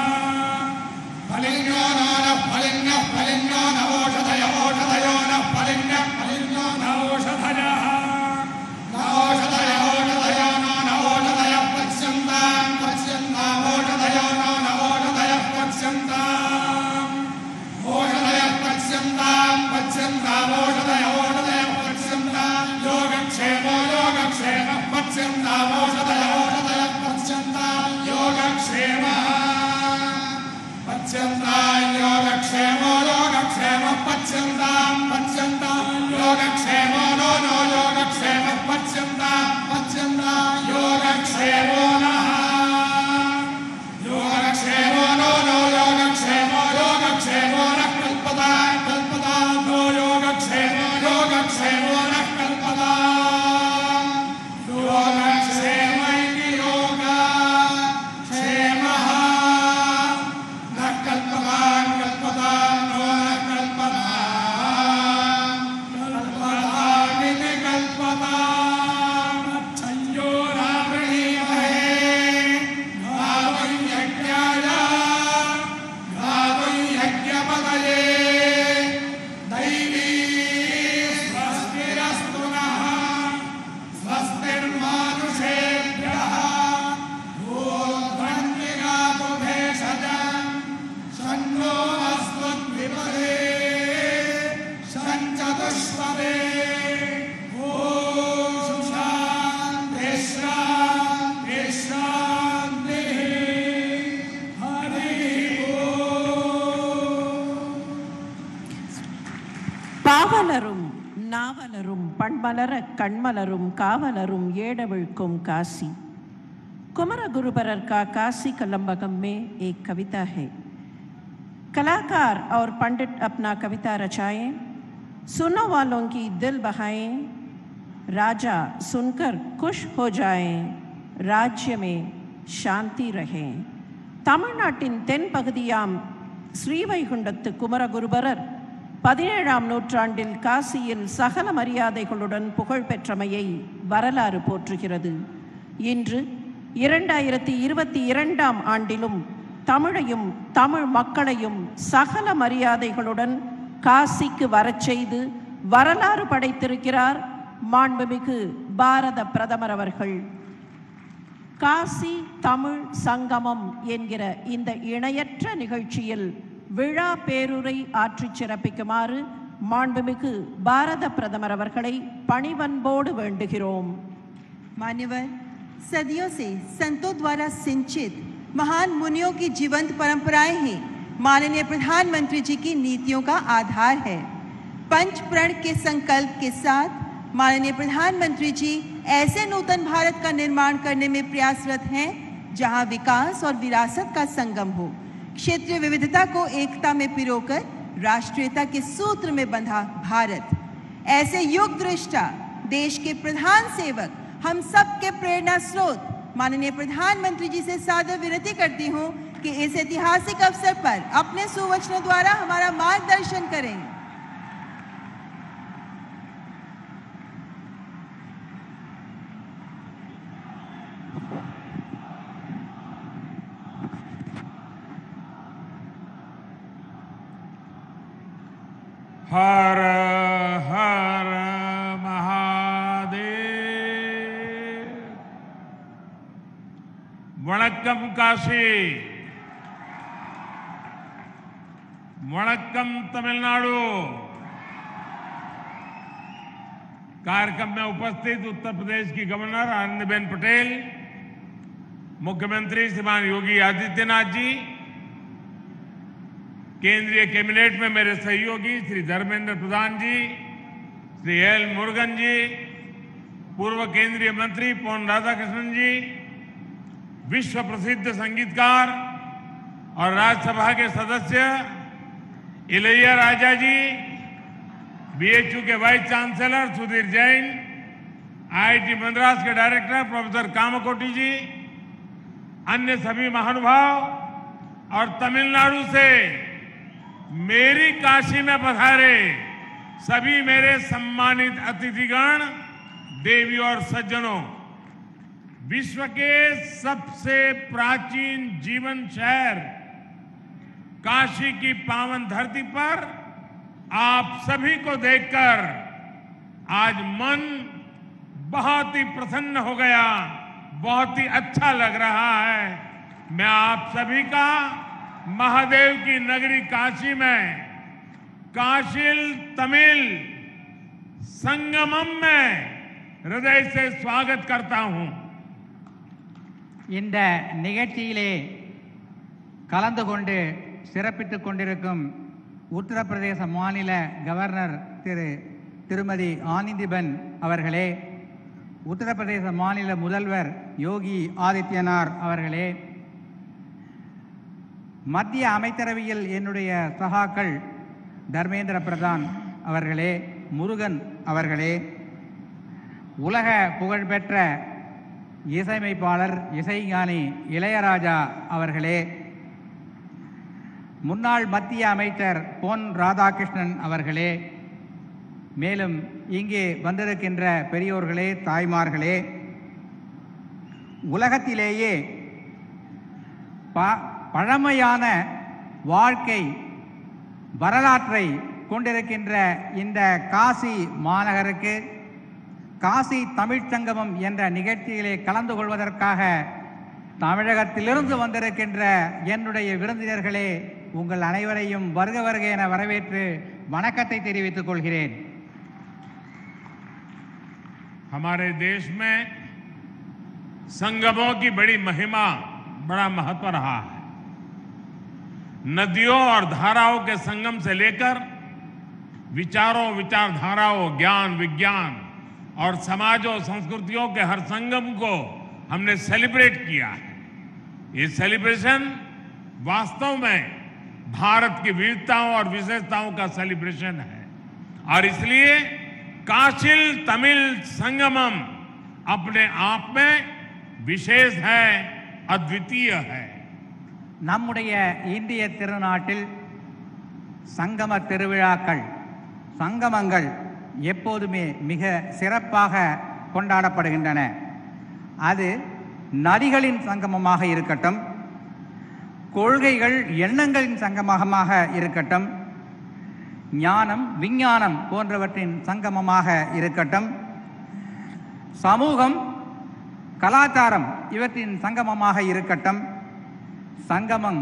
फलिन्यो नो नः फलिन्यः फलिन्यो नवोषधयो ओषधयो नः फलिन्यः फलिन्यो नवोषधयः नवोषधयो ओषधयो नो नवोषधयः पश्यन्तां पश्यन्ताम् ओषधयो नो नवोषधयः पश्यन्ताम् ओषधयः पश्यन्ताम् पश्यन्ताम् ओषधयो ओषधयः पश्यन्ताम् योगक्षेमो योगक्षेमः पश्यन्ताम् ओषधयो ओषधयः पश्यन्ताम् योगक्षेमः पश्यन्ताम् योगक्षेमो योगक्षेमः पश्यन्ताम् पश्यन्ताम् योगक्षेमो नो नो योगक्षेमः पश्यन्ताम् पश्यन्ताम् योगक्षेमो नः योगक्षेमो नो नो योगक्षेमो योगक्षेमो नः कल्पताम् कल्पताम् नो योगक्षेमो योगक्षेमो नः कल्पताम् योगक्षेमैति योगक्षेमः नः कल्पताम् कल्पताम् नो नः कल्पताम् कल्पतामिति कल्पताम् अच्छयो रावणीमहे गावै यज्ञाय गावै यज्ञपतये दैवी स्वस्तिरस्तु नः स्वस्तिर्मानुषेभ्यः ऊर्ध्वन्दिगातु भेषजम् शन्नो अस्मद्विपदे शञ्चतुष्पदे ॐ शान्तिः शान्तिः शान्तिः हरिः ॐ பாவலரும் நாவலரும் பண்மலர கண்மலரும் காவலரும் ஏடவிழ்க்கும் काशी। कुमार गुरुबरर का काशी कलम्बगम में एक कविता है। कलाकार और पंडित अपना कविता रचाएं, सुनो वालों की दिल बहाएं, राजा सुनकर खुश हो जाएं, राज्य में शांति रहे। தமிழ்நாட்டின் தென்பகுதியாம் ஸ்ரீவைகுண்டத்து குமரகுருபரர் 17ஆம் நூற்றாண்டில் காசியில் சகல மரியாதைகளுடன் புகழ் பெற்றமையை வரலாறு போற்றுகிறது. இன்று 2022ஆம் ஆண்டிலும் தமிழையும் தமிழ் மக்களையும் சகல மரியாதைகளுடன் காசிக்கு வரச் செய்து வரலாறு படைத்திருக்கிறார் மாண்புமிகு பாரத பிரதமர் அவர்கள். காசி தமிழ் சங்கமம் என்கிற இந்த இணையற்ற நிகழ்ச்சியில் விழா பேருரை ஆற்றிச் சிறப்பிக்குமாறு மாண்புமிகு பாரத பிரதமர் அவர்களை பணிவன்போடு வேண்டுகிறோம். मान्यवर, सदियों से संतों द्वारा सिंचित महान मुनियों की जीवंत परंपराएं ही माननीय प्रधानमंत्री जी की नीतियों का आधार है। पंच प्रण के संकल्प के साथ माननीय प्रधानमंत्री जी ऐसे नूतन भारत का निर्माण करने में प्रयासरत हैं जहां विकास और विरासत का संगम हो, क्षेत्रीय विविधता को एकता में पिरोकर राष्ट्रीयता के सूत्र में बंधा भारत। ऐसे युग दृष्टा देश के प्रधान सेवक हम सब के प्रेरणा स्रोत माननीय प्रधानमंत्री जी से सादर विनती करती हूं कि इस ऐतिहासिक अवसर पर अपने सुवचनों द्वारा हमारा मार्गदर्शन करें। हर हर महादेव। वणक्कम काशी, वणक्कम तमिलनाडु। कार्यक्रम में उपस्थित उत्तर प्रदेश की गवर्नर आनंदीबेन पटेल, मुख्यमंत्री श्रीमान योगी आदित्यनाथ जी, केंद्रीय कैबिनेट में मेरे सहयोगी श्री धर्मेंद्र प्रधान जी, श्री एल मुरुगन जी, पूर्व केंद्रीय मंत्री पोन राधाकृष्णन जी, विश्व प्रसिद्ध संगीतकार और राज्यसभा के सदस्य इलैया राजा जी, बीएचयू के vice chancellor Sudhir Jain, IIT Madras के डायरेक्टर प्रोफेसर कामकोटी जी, अन्य सभी महानुभाव और तमिलनाडु से मेरी काशी में पधारे सभी मेरे सम्मानित अतिथिगण, देवी और सज्जनों, विश्व के सबसे प्राचीन जीवन शहर काशी की पावन धरती पर आप सभी को देखकर आज मन बहुत ही प्रसन्न हो गया, बहुत ही अच्छा लग रहा है। मैं आप सभी का महादेव की नगरी काशी में काशील तमिल संगमम में हृदय से स्वागत करता हूं। இந்த நிகழ்ச்சியிலே கலந்து கொண்டு சிறப்பித்துக் கொண்டிருக்கும் உத்தரப்பிரதேச மாநில கவர்னர் திருமதி ஆனந்திபென் அவர்களே, உத்தரப்பிரதேச மாநில முதல்வர் யோகி ஆதித்யநாத் அவர்களே, மத்திய அமைச்சரவையில் என்னுடைய சகாக்கள் தர்மேந்திர பிரதான் அவர்களே, முருகன் அவர்களே, உலக புகழ்பெற்ற இசையமைப்பாளர் இசைஞானி இளையராஜா அவர்களே, முன்னாள் மத்திய அமைச்சர் பொன் ராதாகிருஷ்ணன் அவர்களே, மேலும் இங்கே வந்திருக்கின்ற பெரியோர்களே, தாய்மார்களே, உலகத்திலேயே பழமையான வாழ்க்கை வரலாற்றை கொண்டிருக்கின்ற இந்த காசி மாநகருக்கு காசி தமிழ்ச் சங்கமம் என்ற நிகழ்ச்சியிலே கலந்து கொள்வதற்காக தமிழகத்திலிருந்து வந்திருக்கின்ற என்னுடைய விருந்தினர்களே, உங்கள் அனைவரையும் வருக வருக என வரவேற்று வணக்கத்தை தெரிவித்துக் கொள்கிறேன். हमारे देश में संगमों की बड़ी महिमा, बड़ा महत्व रहा है। नदियों और धाराओं के संगम से लेकर विचारों, विचारधाराओं, ज्ञान, विज्ञान और समाजों, संस्कृतियों के हर संगम को हमने सेलिब्रेट किया है। ये सेलिब्रेशन वास्तव में भारत की विविधताओं और विशेषताओं का सेलिब्रेशन है और इसलिए काशील तमिल संगमम अपने आप में विशेष है, अद्वितीय है। நம்முடைய இந்திய திருநாட்டில் சங்கம திருவிழாக்கள், சங்கமங்கள் எப்போதுமே மிக சிறப்பாக கொண்டாடப்படுகின்றன. அது நதிகளின் சங்கமமாக இருக்கட்டும், கொள்கைகள் எண்ணங்களின் சங்கமமாக இருக்கட்டும், ஞானம் விஞ்ஞானம் போன்றவற்றின் சங்கமமாக இருக்கட்டும், சமூகம் கலாச்சாரம் இவற்றின் சங்கமமாக இருக்கட்டும், சங்கமம்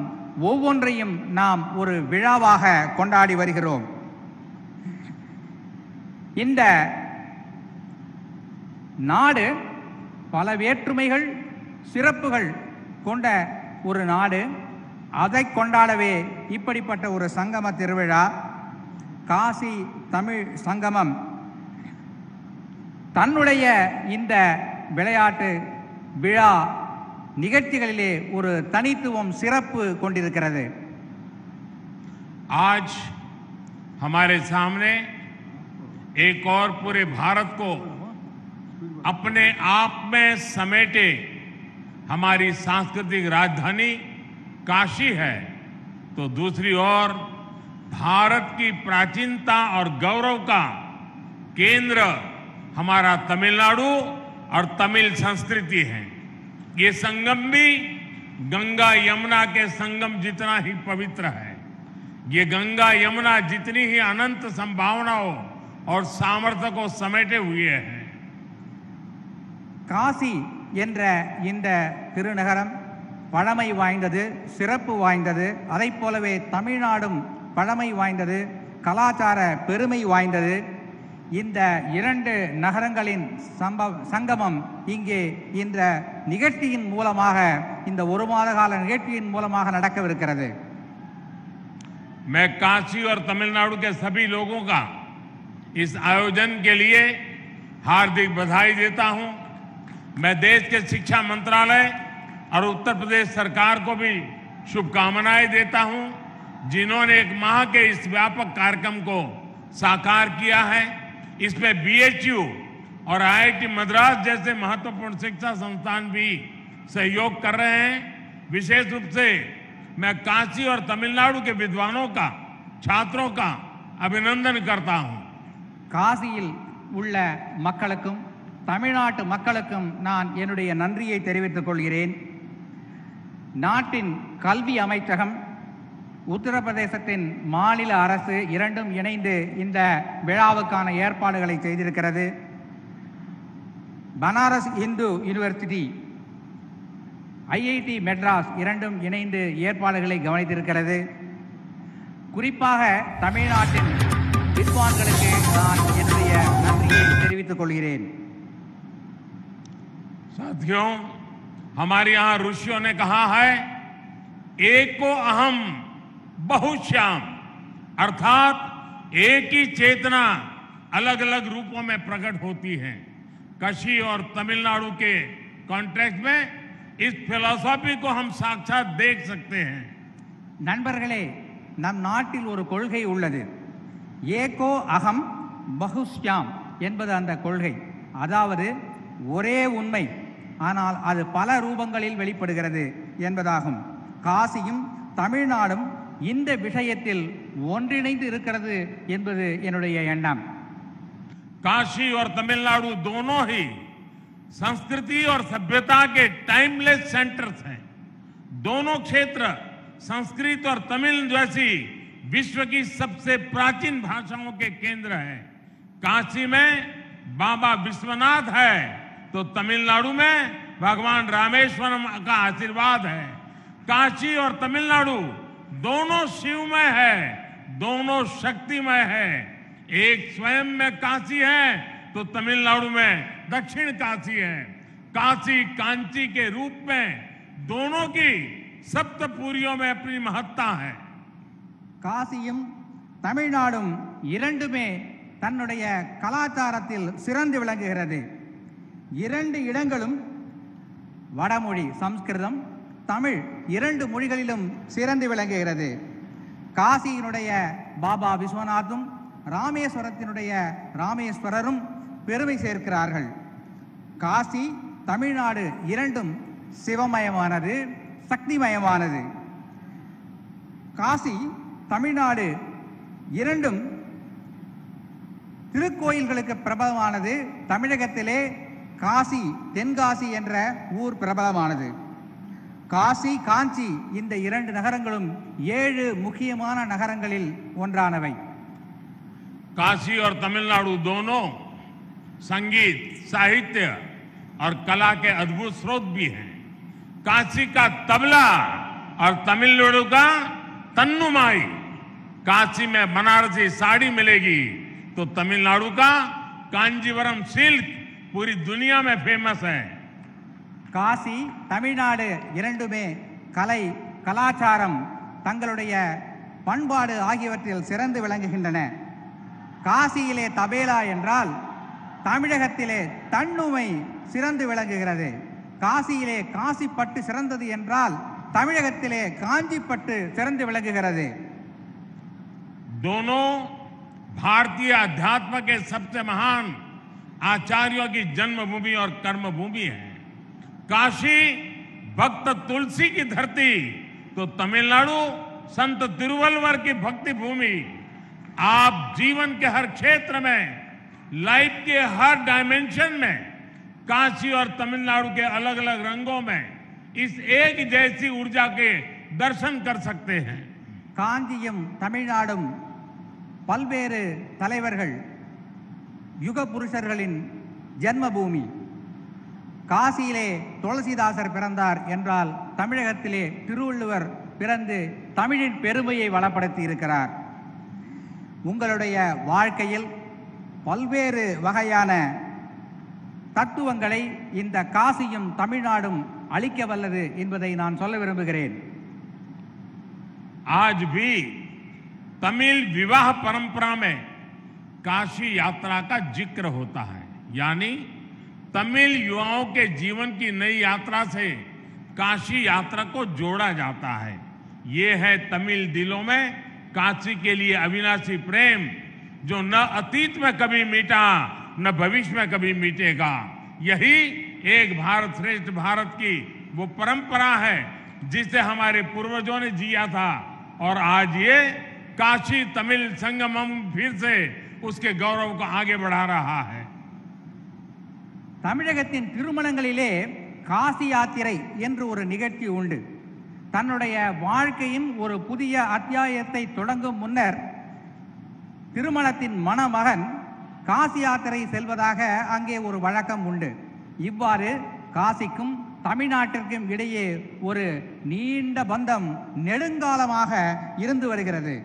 ஒவ்வொன்றையும் நாம் ஒரு விழாவாக கொண்டாடி வருகிறோம். இந்த நாடு பல வேற்றுமைகள் சிறப்புகள் கொண்ட ஒரு நாடு. அதை கொண்டாடவே இப்படிப்பட்ட ஒரு சங்கம திருவிழா காசி தமிழ் சங்கமம் தன்னுடைய இந்த விளையாட்டு விழா நிகழ்ச்சிகளிலே ஒரு தனித்துவம் சிறப்பு கொண்டிருக்கிறது. आज हमारे सामने एक और पूरे भारत को अपने आप में समेटे हमारी सांस्कृतिक राजधानी काशी है, तो दूसरी ओर भारत की प्राचीनता और गौरव का केंद्र हमारा तमिलनाडु और तमिल संस्कृति है। ये संगम भी गंगा यमुना के संगम जितना ही पवित्र है। ये गंगा यमुना जितनी ही अनंत संभावनाओं और सामर्थ्य को समेटे हुए हैं। காசி என்ற இந்த திருநகரம் பழமை வாய்ந்தது, சிறப்பு வாய்ந்தது. அதைப் போலவே தமிழ்நாடும் பழமை வாய்ந்தது, கலாச்சார பெருமை வாய்ந்தது. இந்த இரண்டு நகரங்களின் சங்கமம் இங்கே இந்த நிகழ்ச்சியின் மூலமாக, இந்த ஒரு மாத கால நிகழ்ச்சியின் மூலமாக நடக்கவிருக்கிறது. मैं काशी और तमिलनाडु के सभी लोगों का इस आयोजन के लिए हार्दिक बधाई देता हूं। मैं देश के शिक्षा मंत्रालय और उत्तर प्रदेश सरकार को भी शुभकामनाएं देता हूं, जिन्होंने एक माह के इस व्यापक कार्यक्रम को साकार किया है। इसमें BHU और IIT मद्रास जैसे महत्वपूर्ण शिक्षा संस्थान भी सहयोग कर रहे हैं। विशेष रूप से मैं काशी और तमिलनाडु के विद्वानों का, छात्रों का अभिनंदन करता हूं। காசியில் உள்ள மக்களுக்கும் தமிழ்நாட்டு மக்களுக்கும் நான் என்னுடைய நன்றியை தெரிவித்துக் கொள்கிறேன். நாட்டின் கல்வி அமைச்சகம், உத்தரப்பிரதேசத்தின் மாநில அரசு இரண்டும் இணைந்து இந்த விழாவுக்கான ஏற்பாடுகளை செய்திருக்கிறது. பனாரஸ் இந்து யூனிவர்சிட்டி, ஐஐடி மெட்ராஸ் இரண்டும் இணைந்து ஏற்பாடுகளை கவனித்திருக்கிறது. குறிப்பாக தமிழ்நாட்டின் வித்வான்களுக்கு நான் என்னுடைய நன்றியை தெரிவித்துக் கொள்கிறேன். साथियों, हमारे यहाँ ऋषियों ने कहा है, एक को अहम बहुश्याम, अर्थात एक ही चेतना अलग अलग रूपों में प्रकट होती है। काशी और तमिलनाडु के कॉन्टेक्स्ट में इस फिलॉसफी को हम साक्षात देख सकते हैं. நண்பர்களே, நம் நாட்டில் ஒரு கொள்கை உள்ளது. ஏகோ அகம் பகுஷ்யாம் என்பது அந்த கொள்கை. அதாவது ஒரே உண்மை, ஆனால் அது பல ரூபங்களில் வெளிப்படுகிறது என்பதாகும். காசியும் தமிழ்நாடும் இந்த விஷயத்தில் ஒன்றிணைந்து இருக்கிறது என்பது என்னுடைய எண்ணம். काशी और तमिलनाडु दोनों ही संस्कृति और सभ्यता के टाइमलेस सेंटर्स हैं. दोनों क्षेत्र संस्कृत और तमिल जैसी विश्व की सबसे प्राचीन भाषाओं के केंद्र हैं. काशी में बाबा विश्वनाथ है तो तमिलनाडु में भगवान रामेश्वरम का आशीर्वाद है. काशी और तमिलनाडु दोनों शिवमय है, दोनों शक्तिमय है. एक स्वयं में काशी है तो तमिलनाडु में दक्षिण काशी है. काशी कांची के रूप में दोनों की सप्तपुरियों में अपनी महत्ता है. காசியும் தமிழ்நாடும் இரண்டுமே தன்னுடைய கலாச்சாரத்தில் சிறந்து விளங்குகிறது. இரண்டு இடங்களும் வடமொழி சம்ஸ்கிருதம், தமிழ் இரண்டு மொழிகளிலும் சிறந்து விளங்குகிறது. காசியினுடைய பாபா விஸ்வநாத்தும் ராமேஸ்வரத்தினுடைய ராமேஸ்வரரும் பெருமை சேர்க்கிறார்கள். காசி தமிழ்நாடு இரண்டும் சிவமயமானது, சக்திமயமானது. காசி தமிழ்நாடு இரண்டும் திருக்கோயில்களுக்கு பிரபலமானது. தமிழகத்திலே காசி, தென்காசி என்ற ஊர் பிரபலமானது. காசி, காஞ்சி இந்த இரண்டு நகரங்களும் 7 முக்கியமான நகரங்களில் ஒன்றானவை. काशी और तमिलनाडु दोनों संगीत, साहित्य और कला के अद्भुत स्रोत भी हैं. काशी का तबला और तमिलनाडु का तन्नुमाई. काशी में बनारसी साड़ी मिलेगी तो तमिलनाडु का कांजीवरम सिल्क पूरी दुनिया में फेमस है. காசி தமிழ்நாடு இரண்டுமே கலை, கலாச்சாரம், தங்களுடைய பண்பாடு ஆகியவற்றில் சிறந்து விளங்குகின்றன. காசியிலே தபேலா என்றால் தமிழகத்திலே தன்னுமை சிறந்து விளங்குகிறது. காசியிலே காசிப்பட்டு சிறந்தது என்றால் தமிழகத்திலே காஞ்சிப்பட்டு சிறந்து விளங்குகிறது. दोनों भारतीय अध्यात्म के सबसे महान आचार्यों की जन्मभूमि और कर्मभूमि है. काशी भक्त तुलसी की धरती तो तमिलनाडु संत तिरुवल्लुवर की भक्ति भूमि. आप जीवन के हर क्षेत्र में, लाइफ के हर डायमेंशन में काशी और तमिलनाडु के अलग अलग रंगों में इस एक जैसी ऊर्जा के दर्शन कर सकते हैं. காஞ்சியும் தமிழ்நாடும் பல்வேறு தலைவர்கள், யுக புருஷர்களின் ஜென்மபூமி. காசியிலே துளசிதாசர் பிறந்தார் என்றால் தமிழகத்திலே திருவள்ளுவர் பிறந்து தமிழின் பெருமையை வளப்படுத்தி இருக்கிறார். உங்களுடைய வாழ்க்கையில் பல்வேறு வகையான தத்துவங்களை இந்த காசியும் தமிழ்நாடும் அளிக்க வல்லது என்பதை நான் சொல்ல விரும்புகிறேன். आज भी तमिल विवाह परंपरा में काशी यात्रा का जिक्र होता है. यानी तमिल युवाओं के जीवन की नई यात्रा से काशी यात्रा को जोड़ा जाता है. ये है तमिल दिलों में काशी के लिए अविनाशी प्रेम, जो न अतीत में कभी मीटा न भविष्य में कभी मीटेगा. यही एक भारत श्रेष्ठ भारत की वो परंपरा है जिसे हमारे पूर्वजों ने जिया था. और आज ये काशी तमिल संगमम फिर से उसके गौरव को आगे बढ़ा रहा है. தமிழகத்தின் திருமணங்களிலே காசி யாத்திரை என்று ஒரு நிகழ்ச்சி உண்டு. தன்னுடைய வாழ்க்கையின் ஒரு புதிய அத்தியாயத்தை தொடங்கும் முன்னர் திருமணத்தின் மணமகன் காசி யாத்திரை செல்வதாக அங்கே ஒரு வழக்கம் உண்டு. இவ்வாறு காசிக்கும் தமிழ்நாட்டிற்கும் இடையே ஒரு நீண்ட பந்தம் நெடுங்காலமாக இருந்து வருகிறது.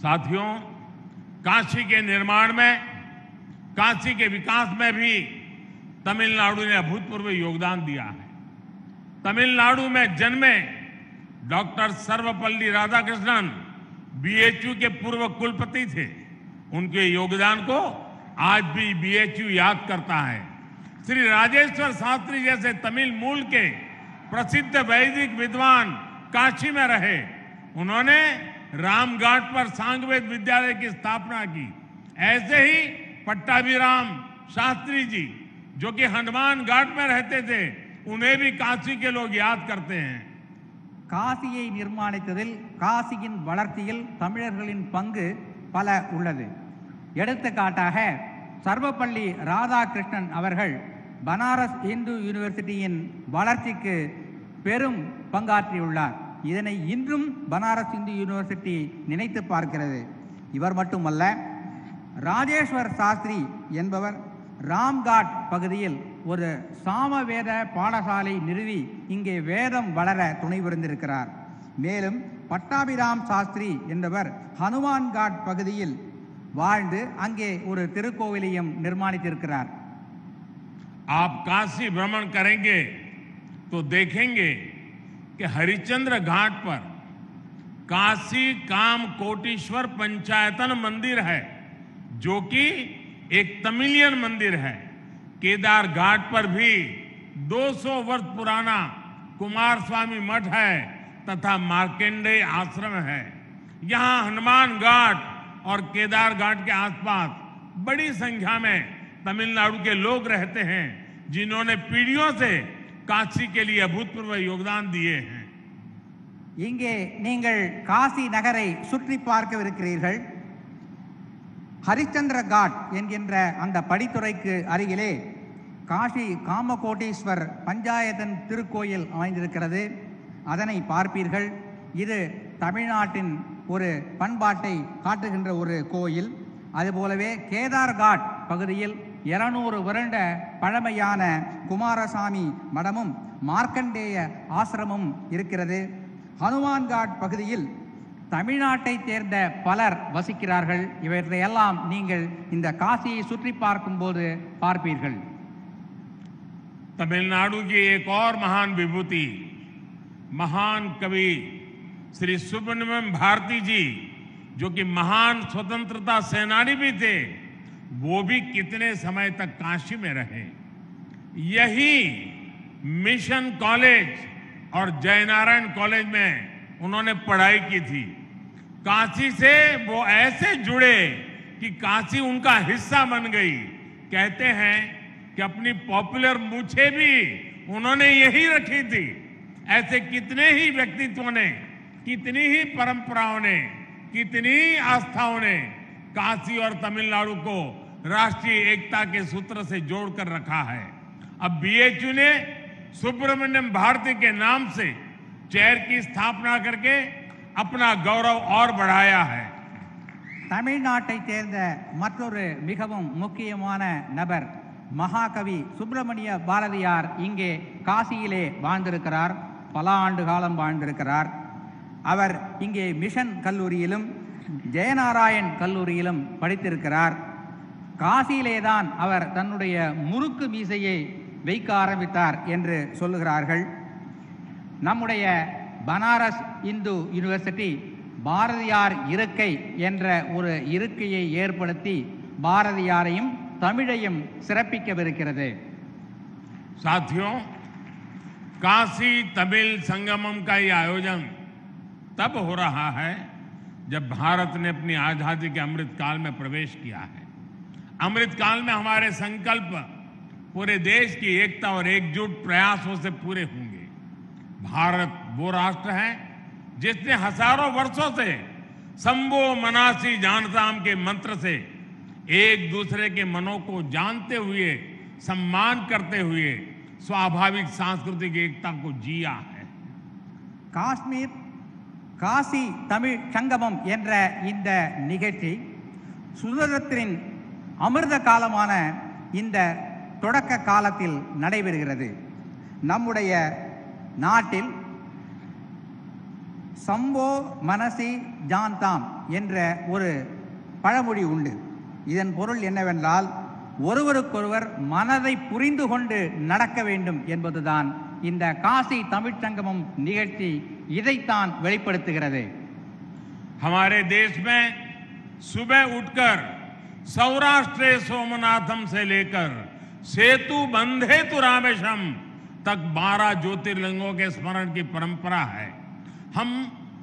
साथियों, काशी के निर्माण में, काशी के विकास में भी तमिलनाडु ने अभूतपूर्व योगदान दिया है। तमिलनाडु में जन्मे डॉक्टर सर्वपल्ली राधाकृष्णन बीएचयू के पूर्व कुलपति थे। उनके योगदान को आज भी बीएचयू याद करता है। श्री राजेश्वर शास्त्री जैसे तमिल मूल के प्रसिद्ध वैदिक विद्वान काशी में रहे। उन्होंने रामघाट पर सांगवेद विद्यालय की स्थापना की। ऐसे ही पट्टाभिराम शास्त्री जी, जो कि हनुमान घाट में रहते थे, उन्हें भी काशी के लोग याद करते हैं। காசியை நிர்மாணித்ததில் காசியின் வளர்ச்சியில் தமிழர்களின் பங்கு பல உள்ளது. எடுத்துக்காட்டாக சர்வப்பள்ளி ராதாகிருஷ்ணன் அவர்கள் பனாரஸ் இந்து யூனிவர்சிட்டியின் வளர்ச்சிக்கு பெரும் பங்காற்றியுள்ளார். இதனை இன்றும் பனாரஸ் இந்து யூனிவர்சிட்டி நினைத்து பார்க்கிறது. இவர் மட்டுமல்ல, ராஜேஸ்வர் சாஸ்திரி என்பவர் ராம்காட் பகுதியில் ஒரு சாமவேத பாடசாலை நிறுவி இங்கே வேதம் வளர துணை புரிந்திருக்கிறார். மேலும் பட்டாபிராம் சாஸ்திரி என்பவர் ஹனுமான்காட் பகுதியில் வாழ்ந்து அங்கே ஒரு திருக்கோவிலையும் நிர்மாணித்திருக்கிறார். आप काशी भ्रमण करेंगे तो देखेंगे कि हरिश्चंद्र घाट पर काशी काम कोटीश्वर पंचायतन मंदिर है, जो कि एक तमिलियन मंदिर है। केदार घाट पर भी 200 वर्ष पुराना कुमार स्वामी मठ है तथा मार्कंडेय आश्रम है। यहाँ हनुमान घाट और केदार घाट के आसपास बड़ी संख्या में तमिलनाडु के लोग रहते हैं, जिन्होंने पीढ़ियों से काशी के लिए अभूतपूर्व योगदान दिए हैं। இங்கே நீங்கள் காசி நகரை சுற்றி பார்க்கவிருக்கிறீர்கள். ஹரிச்சந்திர காட் என்கின்ற அந்த படித்துறைக்கு அருகிலே காசி காமகோட்டீஸ்வர் பஞ்சாயத்தன் திருக்கோயில் அமைந்திருக்கிறது. அதனை பார்ப்பீர்கள். இது தமிழ்நாட்டின் ஒரு பண்பாட்டை காட்டுகின்ற ஒரு கோயில். அதுபோலவே கேதார் காட் பகுதியில் 200 வருட பழமையான குமாரசாமி மடமும் மார்க்கண்டேய ஆசிரமும் இருக்கிறது. ஹனுமான்காட் பகுதியில் தமிழ்நாட்டை சேர்ந்த பலர் வசிக்கிறார்கள். இவற்றையெல்லாம் நீங்கள் இந்த காசியை சுற்றி பார்க்கும்போது பார்ப்பீர்கள். तमिलनाडु की एक और महान विभूति, महान कवि श्री सुब्रमण्यम भारती जी, जो कि महान स्वतंत्रता सेनानी भी थे, वो भी कितने समय तक काशी में रहे। यही मिशन कॉलेज और जयनारायण कॉलेज में उन्होंने पढ़ाई की थी। काशी से वो ऐसे जुड़े कि काशी उनका हिस्सा बन गई। कहते हैं कि अपनी पॉपुलर मूछें भी उन्होंने यही रखी थी। ऐसे कितने ही व्यक्तित्वों ने, कितनी ही परंपराओं ने, कितनी आस्थाओं ने काशी और तमिलनाडु को राष्ट्रीय एकता के सूत्र से जोड़कर रखा है। अब बीएचयू ने सुब्रमण्यम भारती के नाम से चेयर की स्थापना करके अपना गौरव और बढ़ाया है। தமிழ்நாட்டை சேர்ந்த மற்றொரு மிகவும் முக்கியமான நபர் மகாகவி சுப்பிரமணிய பாரதியார் இங்கே காசியிலே வாழ்ந்திருக்கிறார். பல ஆண்டு காலம் வாழ்ந்திருக்கிறார். அவர் இங்கே மிஷன் கல்லூரியிலும் ஜெயநாராயண் கல்லூரியிலும் படித்திருக்கிறார். காசியிலேதான் அவர் தன்னுடைய முறுக்கு மீசையை வைக்க ஆரம்பித்தார் என்று சொல்லுகிறார்கள். நம்முடைய பனாரஸ் இந்து யூனிவர்சிட்டி பாரதியார் இருக்கை என்ற ஒரு இருக்கையை ஏற்படுத்தி பாரதியாரையும் தமிழையும் சிறப்பிக்கவிருக்கிறது. साथियों, काशी तमिल संगमम का ये आयोजन तब हो रहा है जब भारत ने अपनी आजादी के अमृत काल में प्रवेश किया है। अमृत काल में हमारे संकल्प पूरे देश की एकता और एकजुट प्रयासों से पूरे होंगे। भारत वो राष्ट्र है जिसने हजारों वर्षों से संभो मनासी जानताम के मंत्र से एक दूसरे के मनों को जानते हुए, सम्मान करते हुए स्वाभाविक सांस्कृतिक एकता को जिया है। காஷ்மீர் காசி தமிழ் சங்கமம் என்ற இந்த நிகழ்ச்சி சுதந்திரத்தின் அமிர்த காலமான இந்த தொடக்க காலத்தில் நடைபெறுகிறது. நம்முடைய நாட்டில் சம்போ மனசி ஜான்தாம் என்ற ஒரு பழமொழி உண்டு. இதன் பொருள் என்னவென்றால், ஒருவருக்கொருவர் மனதை புரிந்து கொண்டு நடக்க வேண்டும் என்பதுதான் இந்த காசி தமிழ்ச் சங்கமம் நிகழ்ச்சி இதைத்தான் வெளிப்படுத்துகிறது. हमारे देश में सुबह उठकर सौराष्ट्र सोमनाथम से लेकर सेतु बंधे तु रामेशम तक 12 ज्योतिर्लिंगों के स्मरण की परंपरा है। हम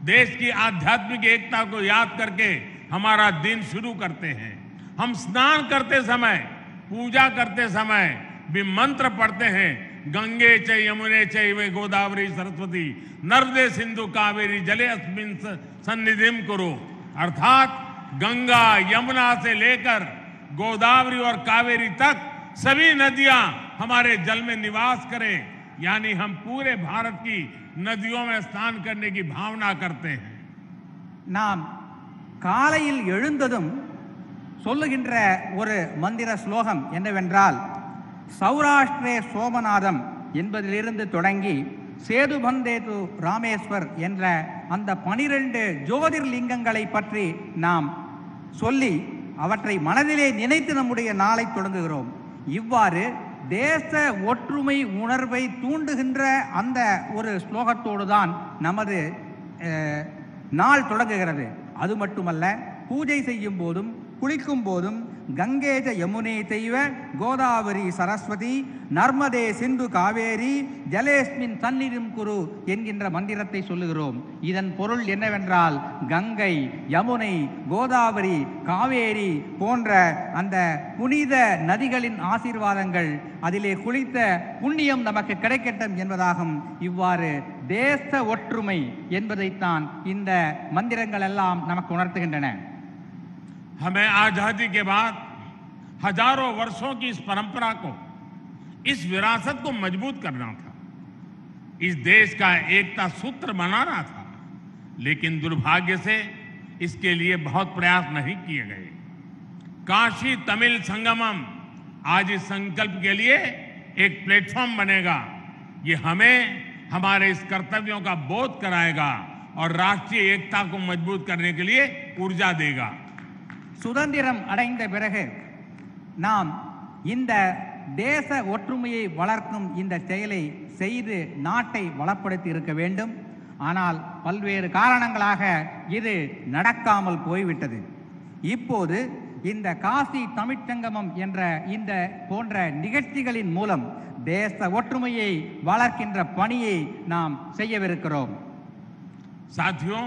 देश की आध्यात्मिक एकता को याद करके हमारा दिन शुरू करते हैं। हम स्नान करते समय, पूजा करते समय भी मंत्र पढ़ते हैं, गंगे च यमुने चैव गोदावरी सरस्वती नर्मदे सिंधु कावेरी जले अस्मिन् सन्निधिं कुरु। अर्थात गंगा यमुना से लेकर गोदावरी और कावेरी तक सभी नदियां हमारे जल में निवास करें, यानी हम पूरे भारत की नदियों में स्नान करने की भावना करते हैं। நாம் காலையில் எழுந்ததும் சொல்லுகின்ற ஒரு மந்திர ஸ்லோகம் என்னவென்றால், சௌராஷ்டிரே சோமநாதம் என்பதிலிருந்து தொடங்கி சேதுபந்தேது ராமேஸ்வர் என்ற அந்த 12 ஜோதிர்லிங்கங்களை பற்றி நாம் சொல்லி அவற்றை மனதிலே நினைத்து நம்முடைய நாளை தொடங்குகிறோம். இவ்வாறு தேச ஒற்றுமை உணர்வை தூண்டுகின்ற அந்த ஒரு ஸ்லோகத்தோடு தான் நமது நாள் தொடங்குகிறது. அது மட்டுமல்ல, பூஜை செய்யும் போதும் குளிக்கும் போதும் கங்கேஜ யமுனே தெய்வ கோதாவரி சரஸ்வதி நர்மதே சிந்து காவேரி ஜலேஸ்மின் சந்நிதிம் குரு என்கின்ற மந்திரத்தை சொல்லுகிறோம். இதன் பொருள் என்னவென்றால், கங்கை, யமுனை, கோதாவரி, காவேரி போன்ற அந்த புனித நதிகளின் ஆசீர்வாதங்கள், அதிலே குளித்த புண்ணியம் நமக்கு கிடைக்கட்டும் என்பதாகும். இவ்வாறு தேச ஒற்றுமை என்பதைத்தான் இந்த மந்திரங்கள் எல்லாம் நமக்கு உணர்த்துகின்றன. हमें आजादी के बाद हजारों वर्षों की इस परंपरा को, इस विरासत को मजबूत करना था, इस देश का एकता सूत्र बनाना था। लेकिन दुर्भाग्य से इसके लिए बहुत प्रयास नहीं किए गए। काशी तमिल संगमम आज इस संकल्प के लिए एक प्लेटफॉर्म बनेगा। ये हमें हमारे इस कर्तव्यों का बोध कराएगा और राष्ट्रीय एकता को मजबूत करने के लिए ऊर्जा देगा। சுதந்திரம் அடைந்த பிறகு நாம் இந்த தேச ஒற்றுமையை வளர்க்கும் இந்த செயலை செய்து நாட்டை வளப்படுத்தி இருக்க வேண்டும். ஆனால் பல்வேறு காரணங்களாக இது நடக்காமல் போய்விட்டது. இப்போது இந்த காசி தமிழ்ச்சங்கமம் என்ற இந்த போன்ற நிகழ்ச்சிகளின் மூலம் தேச ஒற்றுமையை வளர்க்கின்ற பணியை நாம் செய்யவிருக்கிறோம். साथियों,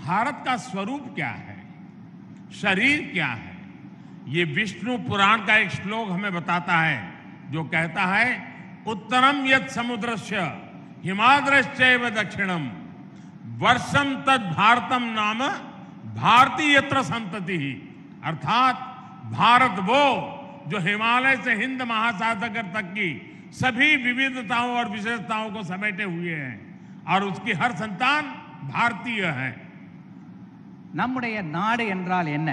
भारत का स्वरूप क्या है, शरीर क्या है, ये विष्णु पुराण का एक श्लोक हमें बताता है, जो कहता है, उत्तरम यत् समुद्रस्य हिमाद्रश्चैव दक्षिणम वर्षम तद भारतम नाम भारती यत्र संतति। अर्थात भारत वो जो हिमालय से हिंद महासागर तक की सभी विविधताओं और विशेषताओं को समेटे हुए हैं और उसकी हर संतान भारतीय है। நம்முடைய நாடு என்றால் என்ன,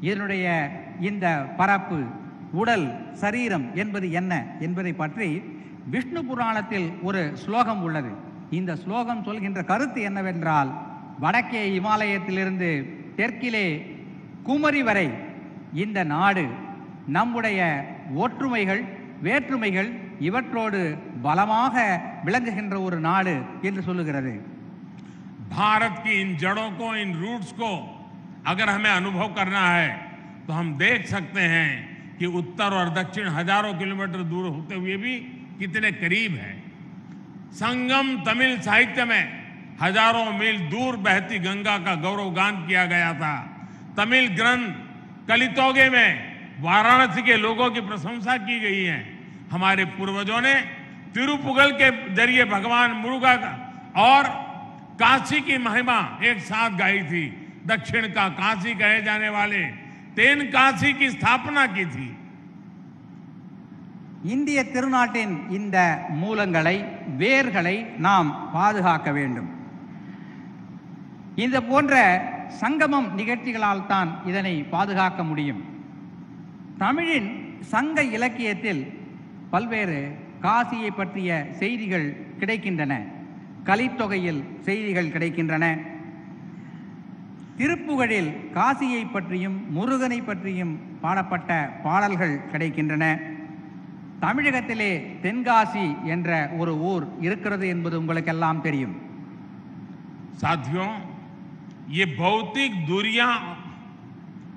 இதனுடைய இந்த பரப்பு, உடல், சரீரம் என்பது என்ன என்பதை பற்றி விஷ்ணு புராணத்தில் ஒரு ஸ்லோகம் உள்ளது. இந்த ஸ்லோகம் சொல்கின்ற கருத்து என்னவென்றால், வடக்கே இமாலயத்திலிருந்து தெற்கிலே குமரி வரை இந்த நாடு நம்முடைய ஒற்றுமைகள், வேற்றுமைகள் இவற்றோடு பலமாக விளங்குகின்ற ஒரு நாடு என்று சொல்லுகிறது. भारत की इन जड़ों को, इन रूट्स को अगर हमें अनुभव करना है तो हम देख सकते हैं कि उत्तर और दक्षिण हजारों किलोमीटर दूर होते हुए भी कितने करीब है। संगम तमिल साहित्य में हजारों मील दूर बहती गंगा का गौरवगान किया गया था। तमिल ग्रंथ कलितोगे में वाराणसी के लोगों की प्रशंसा की गई है। हमारे पूर्वजों ने तिरुपुगल के जरिए भगवान मुरुगा और काशी की महिमा एक साथ गाई थी। दक्षिण का काशी कहे जाने वाले तेनकासी की स्थापना की थी। இந்திய திருநாட்டின் இந்த மூலங்களை, வேர்களை நாம் பாதுகாக்க வேண்டும். இந்த போன்ற சங்கமம் நிகழ்ச்சிகளால் தான் இதனை பாதுகாக்க முடியும். தமிழின் சங்க இலக்கியத்தில் பல்வேறு காசியை பற்றிய செய்திகள் கிடைக்கின்றன. கலித்தொகையில் செய்திகள் கிடைக்கின்றன. திருப்புகழில் காசியை பற்றியும் முருகனை பற்றியும் பாடப்பட்ட பாடல்கள் கிடைக்கின்றன. தமிழகத்திலே தென்காசி என்ற ஒரு ஊர் இருக்கிறது என்பது உங்களுக்கெல்லாம் தெரியும். साथियों, ये भौतिक दूरियां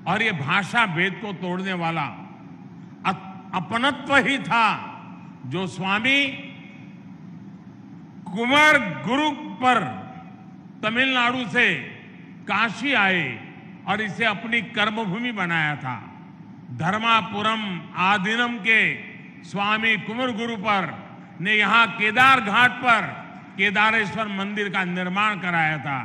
और ये भाषा भेद को तोड़ने वाला अपनत्व ही था जो स्वामी कुमार गुरु पर तमिलनाडु से काशी आए और इसे अपनी कर्मभूमि बनाया था। धर्मापुरम आदिनम के स्वामी कुमार गुरु पर ने यहाँ केदार घाट पर केदारेश्वर मंदिर का निर्माण कराया था।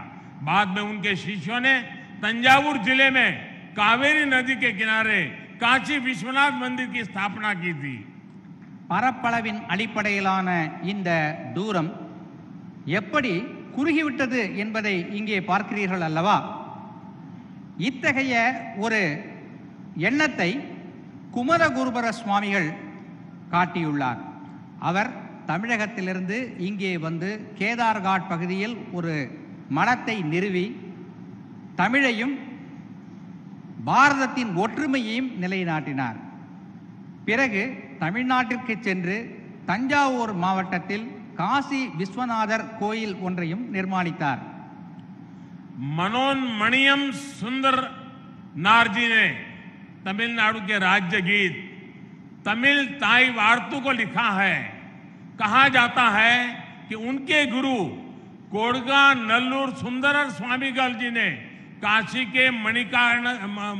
बाद में उनके शिष्यों ने तंजावुर जिले में कावेरी नदी के किनारे काशी विश्वनाथ मंदिर की स्थापना की थी। பரப்பளவின் அடிப்படையிலான இந்த தூரம் எப்படி குறுகிவிட்டது என்பதை இங்கே பார்க்கிறீர்கள் அல்லவா? இத்தகைய ஒரு எண்ணத்தை குமரகுருபர சுவாமிகள் காட்டியுள்ளார். அவர் தமிழகத்திலிருந்து இங்கே வந்து கேதார்காட் பகுதியில் ஒரு மடத்தை நிறுவி தமிழையும் பாரதத்தின் ஒற்றுமையையும் நிலைநாட்டினார். பிறகு தமிழ்நாட்டிற்கு சென்று தஞ்சாவூர் மாவட்டத்தில் காசி விஸ்வநாதர் கோயில் ஒன்றையும் நிர்மாணித்தார். मनोन्मणियम सुंदर नारजी ने तमिलनाडु के राज्य गीत तमिल ताई वार्तु को लिखा है। कहा जाता है कि उनके गुरु कोड़गा नल्लूर सुंदरर स्वामीगल जी ने काशी के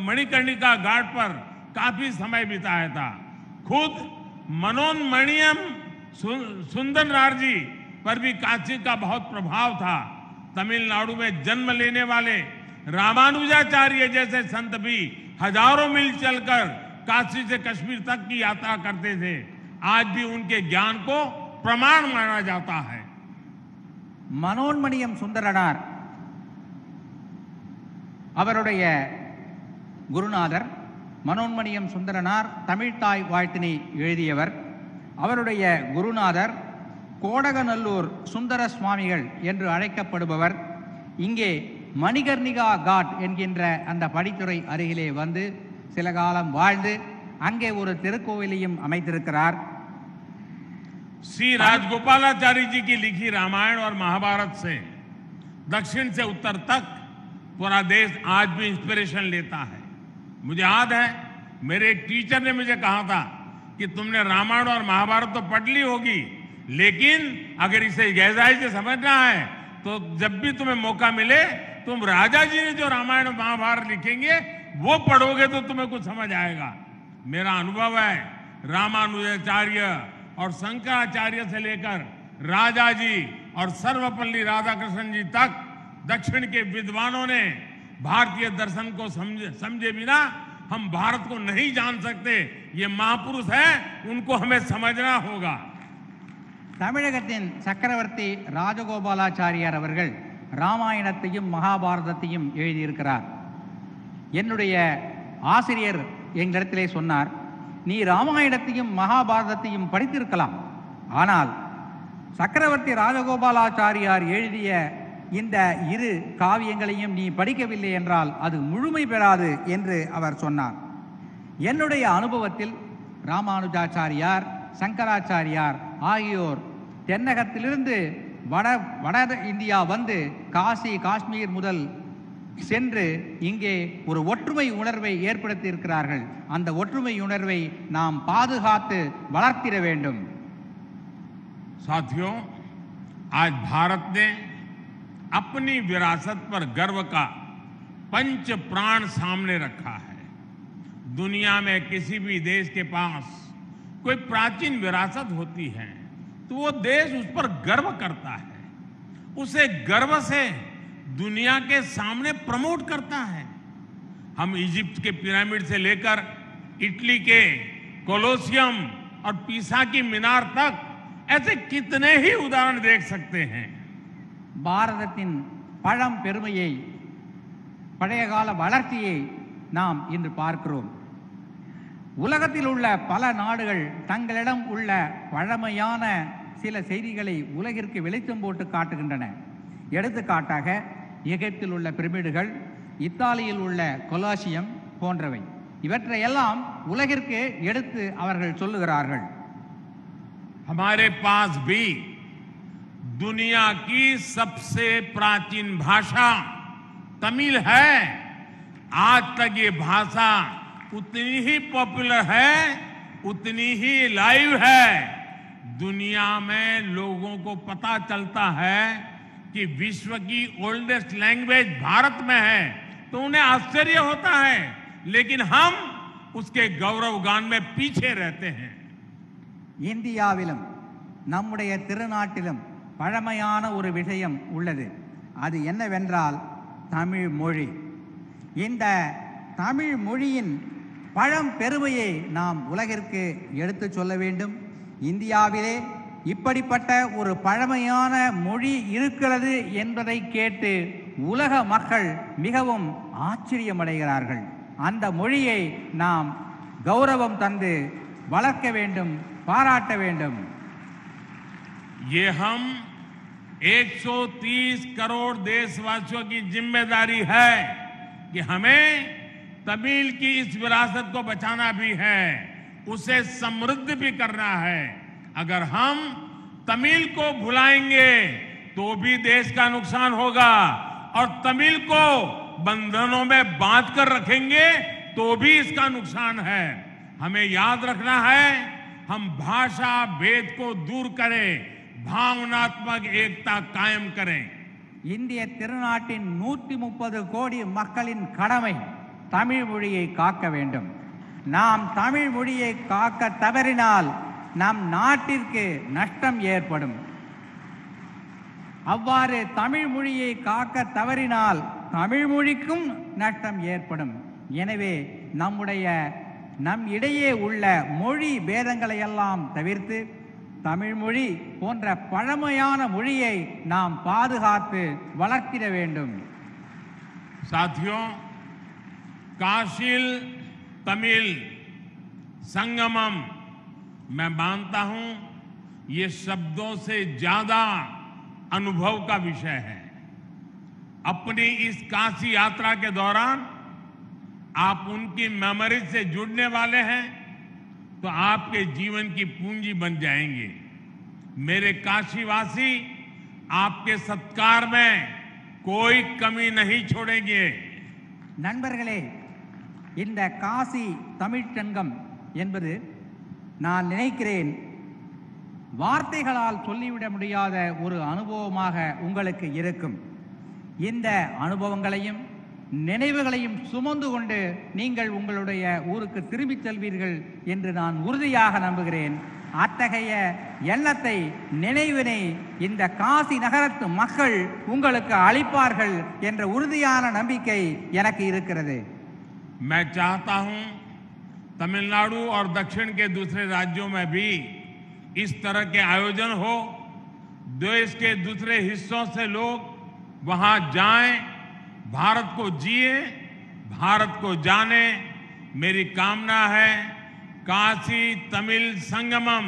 मणिकर्णिका घाट पर काफी समय बिताया था। खुद मनोन्मणियम सुंदर नारजी पर भी काशी का बहुत प्रभाव था। तमिलनाडु में जन्म लेने वाले रामानुजाचार्य जैसे संत भी हजारों मील चलकर काशी से कश्मीर तक की यात्रा करते थे। आज भी उनके ज्ञान को प्रमाण माना जाता है। மனோன்மணியம் சுந்தரனார் அவருடைய குருநாதர். மனோன்மணியம் சுந்தரனார் தமிழ்த்தாய் வாழ்த்தினை எழுதியவர். அவருடைய குருநாதர் கோடகநல்லூர் சுந்தர சுவாமிகள் என்று அழைக்கப்படுபவர். இங்கே மணிகர்ணிகா காட் என்கின்ற அந்த படித்துறை அருகிலே வந்து சில காலம் வாழ்ந்து அங்கே ஒரு திருக்கோவிலையும் அமைத்திருக்கிறார். श्री राजगोपालाचारी जी की लिखी रामायण और महाभारत से दक्षिण से उत्तर तक पूरा देश आज भी इंस्पिरेशन लेता है। मुझे याद है मेरे एक टीचर ने मुझे कहा था कि तुमने रामायण और महाभारत तो पढ़ ली होगी, लेकिन अगर इसे गहराई से समझना है तो जब भी तुम्हें मौका मिले तुम राजा जी ने जो रामायण और महाभारत लिखेंगे वो पढ़ोगे तो तुम्हें कुछ समझ आएगा। मेरा अनुभव है रामानुजाचार्य और शंकराचार्य से लेकर राजा जी और सर्वपल्ली राधाकृष्ण जी तक दक्षिण के विद्वानों ने भारतीय दर्शन को समझे बिना हम भारत को नहीं जान सकते। ये महापुरुष है, उनको हमें समझना होगा। தமிழகத்தின் சக்கரவர்த்தி ராஜகோபாலாச்சாரியார் அவர்கள் ராமாயணத்தையும் மகாபாரதத்தையும் எழுதியிருக்கிறார். என்னுடைய ஆசிரியர் எங்களிடத்திலே சொன்னார், நீ ராமாயணத்தையும் மகாபாரதத்தையும் படித்திருக்கலாம், ஆனால் சக்கரவர்த்தி ராஜகோபாலாச்சாரியார் எழுதிய இந்த இரு காவியங்களையும் நீ படிக்கவில்லை என்றால் அது முழுமை பெறாது என்று அவர் சொன்னார். என்னுடைய அனுபவத்தில் ராமானுஜாச்சாரியார், சங்கராச்சாரியார் ஆகியோர் தென்னகத்திலிருந்து வட இந்தியா வந்து காசி, காஷ்மீர் முதல் சென்று இங்கே ஒரு ஒற்றுமை உணர்வை ஏற்படுத்தி இருக்கிறார்கள். அந்த ஒற்றுமை உணர்வை நாம் பாதுகாத்து வளர்த்திட வேண்டும். साथियों, आज भारत ने अपनी विरासत पर गर्व का पंच प्राण सामने रखा है। दुनिया में किसी भी देश के पास कोई प्राचीन विरासत होती है तो वो देश उस पर गर्व करता है, उसे गर्व से दुनिया के सामने प्रमोट करता है। हम इजिप्ट के पिरामिड से लेकर इटली के कोलोसियम और पीसा की मीनार तक ऐसे कितने ही उदाहरण देख सकते हैं। பாரதத்தின் பழம் பெருமையை பழைய கால வளர்ச்சியை நாம் இன்று பார்க்கிறோம். உலகத்தில் உள்ள பல நாடுகள் தங்களிடம் உள்ள பழமையான சில செய்திகளை உலகிற்கு வெளிச்சம் போட்டு காட்டுகின்றன. எடுத்துக்காட்டாக எகிப்தில் உள்ள பிரமிடுகள், இத்தாலியில் உள்ள கொலாசியம் போன்றவை. இவற்றையெல்லாம் உலகிற்கு எடுத்து அவர்கள் சொல்லுகிறார்கள். हमारे पास भी दुनिया की सबसे प्राचीन भाषा तमिल है। आज तक ये भाषा उतनी ही पॉपुलर है, उतनी ही लाइव है। दुनिया में लोगों को पता चलता है कि विश्व की ओल्डेस्ट लैंग्वेज भारत में है तो उन्हें आश्चर्य होता है, लेकिन हम उसके गौरवगान में पीछे रहते हैं। இந்தியாவிலும் நம்முடைய திருநாட்டிலும் பழமையான ஒரு விஷயம் உள்ளது. அது என்னவென்றால் தமிழ் மொழி. இந்த தமிழ் மொழியின் பழம் பெருமையை நாம் உலகிற்கு எடுத்து சொல்ல வேண்டும். இந்தியாவிலே இப்படிப்பட்ட ஒரு பழமையான மொழி இருக்கிறது என்பதை கேட்டு உலக மக்கள் மிகவும் ஆச்சரியமடைகிறார்கள். அந்த மொழியை நாம் கௌரவம் தந்து வளர்க்க வேண்டும், பாராட்ட வேண்டும். ये हम 130 करोड़ देशवासियों की जिम्मेदारी है कि हमें तमिल की इस विरासत को बचाना भी है, उसे समृद्ध भी करना है। अगर हम तमिल को भुलाएंगे तो भी देश का नुकसान होगा, और तमिल को बंधनों में बांध कर रखेंगे तो भी इसका नुकसान है। हमें याद रखना है, हम भाषा भेद को दूर करें, भावनात्मक एकता कायम करें। இந்திய திருநாட்டின் 130 கோடி மக்களின் கடமை தமிழ் மொழியை காக்க வேண்டும். நாம் தமிழ் மொழியை காக்க தவறினால் நம் நாட்டிற்கு நஷ்டம் ஏற்படும். அவ்வாறு தமிழ் மொழியை காக்க தவறினால் தமிழ் மொழிக்கும் நஷ்டம் ஏற்படும். எனவே நம் இடையே உள்ள மொழி பேதங்களை எல்லாம் தவிர்த்து தமிழ் மொழி போன்ற பழமையான மொழியை நாம் பாதுகாத்து வளர்த்திட வேண்டும். साथियों, काशील तमिल संगमम मैं मानता हूं ये शब्दों से ज्यादा अनुभव का विषय है। अपनी इस काशी यात्रा के दौरान आप उनकी मेमोरी से जुड़ने वाले हैं तो आपके जीवन की पूंजी बन जाएंगे। मेरे काशीवासी आपके सत्कार में कोई कमी नहीं छोड़ेंगे। நண்பர்களே, இந்த காசி தமிழ்ச் சங்கம் என்பது நான் நினைக்கிறேன் வார்த்தைகளால் சொல்லிவிட முடியாத ஒரு அனுபவமாக உங்களுக்கு இருக்கும். இந்த அனுபவங்களையும் நினைவுகளையும் சுமந்து கொண்டு நீங்கள் உங்களுடைய ஊருக்கு திரும்பிச் செல்வீர்கள் என்று நான் உறுதியாக நம்புகிறேன். அத்தகைய எண்ணத்தை, நினைவினை இந்த காசி நகரத்து மக்கள் உங்களுக்கு அளிப்பார்கள் என்ற உறுதியான நம்பிக்கை எனக்கு இருக்கிறது. मैं चाहता हूं तमिलनाडु और दक्षिण के दूसरे राज्यों में भी इस तरह के आयोजन हो, देश के दूसरे हिस्सों से लोग वहां जाएं, भारत को जिए, भारत को जाने। मेरी कामना है काशी तमिल संगमम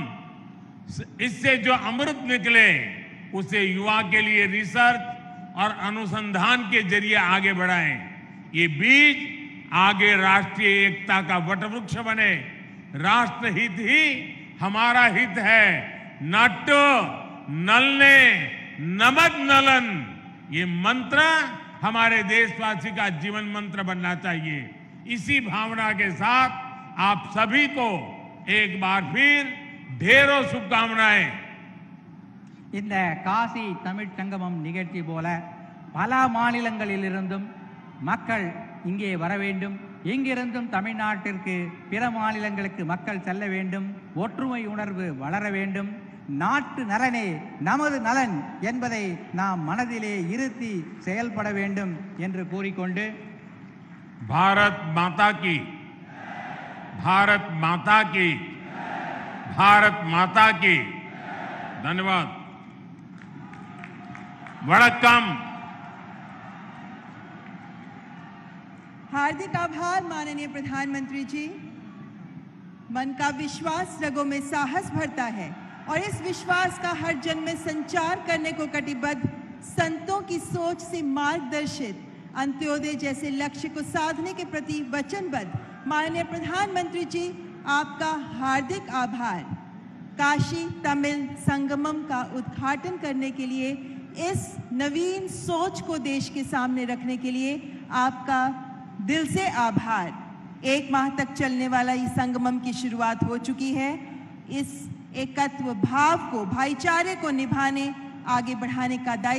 इससे जो अमृत निकले उसे युवा के लिए रिसर्च और अनुसंधान के जरिए आगे बढ़ाएं। ये बीज आगे राष्ट्रीय एकता का वटवृक्ष बने। राष्ट्र हित ही हमारा हित है। नाट्य नलने नमद नलन, ये मंत्र हमारे देशवासी का जीवन मंत्र बनना चाहिए। इसी भावना के साथ आप सभी को एक बार फिर ढेरों शुभकामनाएं। இந்த காசி தமிழ்ச் சங்கமம் நிகழ்ச்சி போல பல மாநிலங்களிலிருந்தும் மக்கள் இங்கே வர வேண்டும். இங்கிருந்தும் தமிழ்நாட்டிற்கு பிற மாநிலங்களுக்கு மக்கள் செல்ல வேண்டும். ஒற்றுமை உணர்வு வளர வேண்டும். நாட்டு நலனே நமது நலன் என்பதை நாம் மனதிலே இருத்தி செயல்பட வேண்டும் என்று கூறிக்கொண்டு भारत माता की, भारत माता की, भारत माता की। धन्यवाद। वणक्कम। हार्दिक आभार माननीय प्रधानमंत्री जी। मन का विश्वास रगों में साहस भरता है और इस विश्वास का हर जन में संचार करने को कटिबद्ध संतों की सोच से मार्गदर्शित अंत्योदय जैसे लक्ष्य को साधने के प्रति वचनबद्ध माननीय प्रधानमंत्री जी, आपका हार्दिक आभार। काशी तमिल संगमम का उद्घाटन करने के लिए, इस नवीन सोच को देश के सामने रखने के लिए आपका दिल से आभार। 1 माह तक चलने वाला इस संगमम की शुरुआत हो चुकी है। इस एकत्व भाव को, भाईचारे को निभाने, आगे बढ़ाने का दायित्व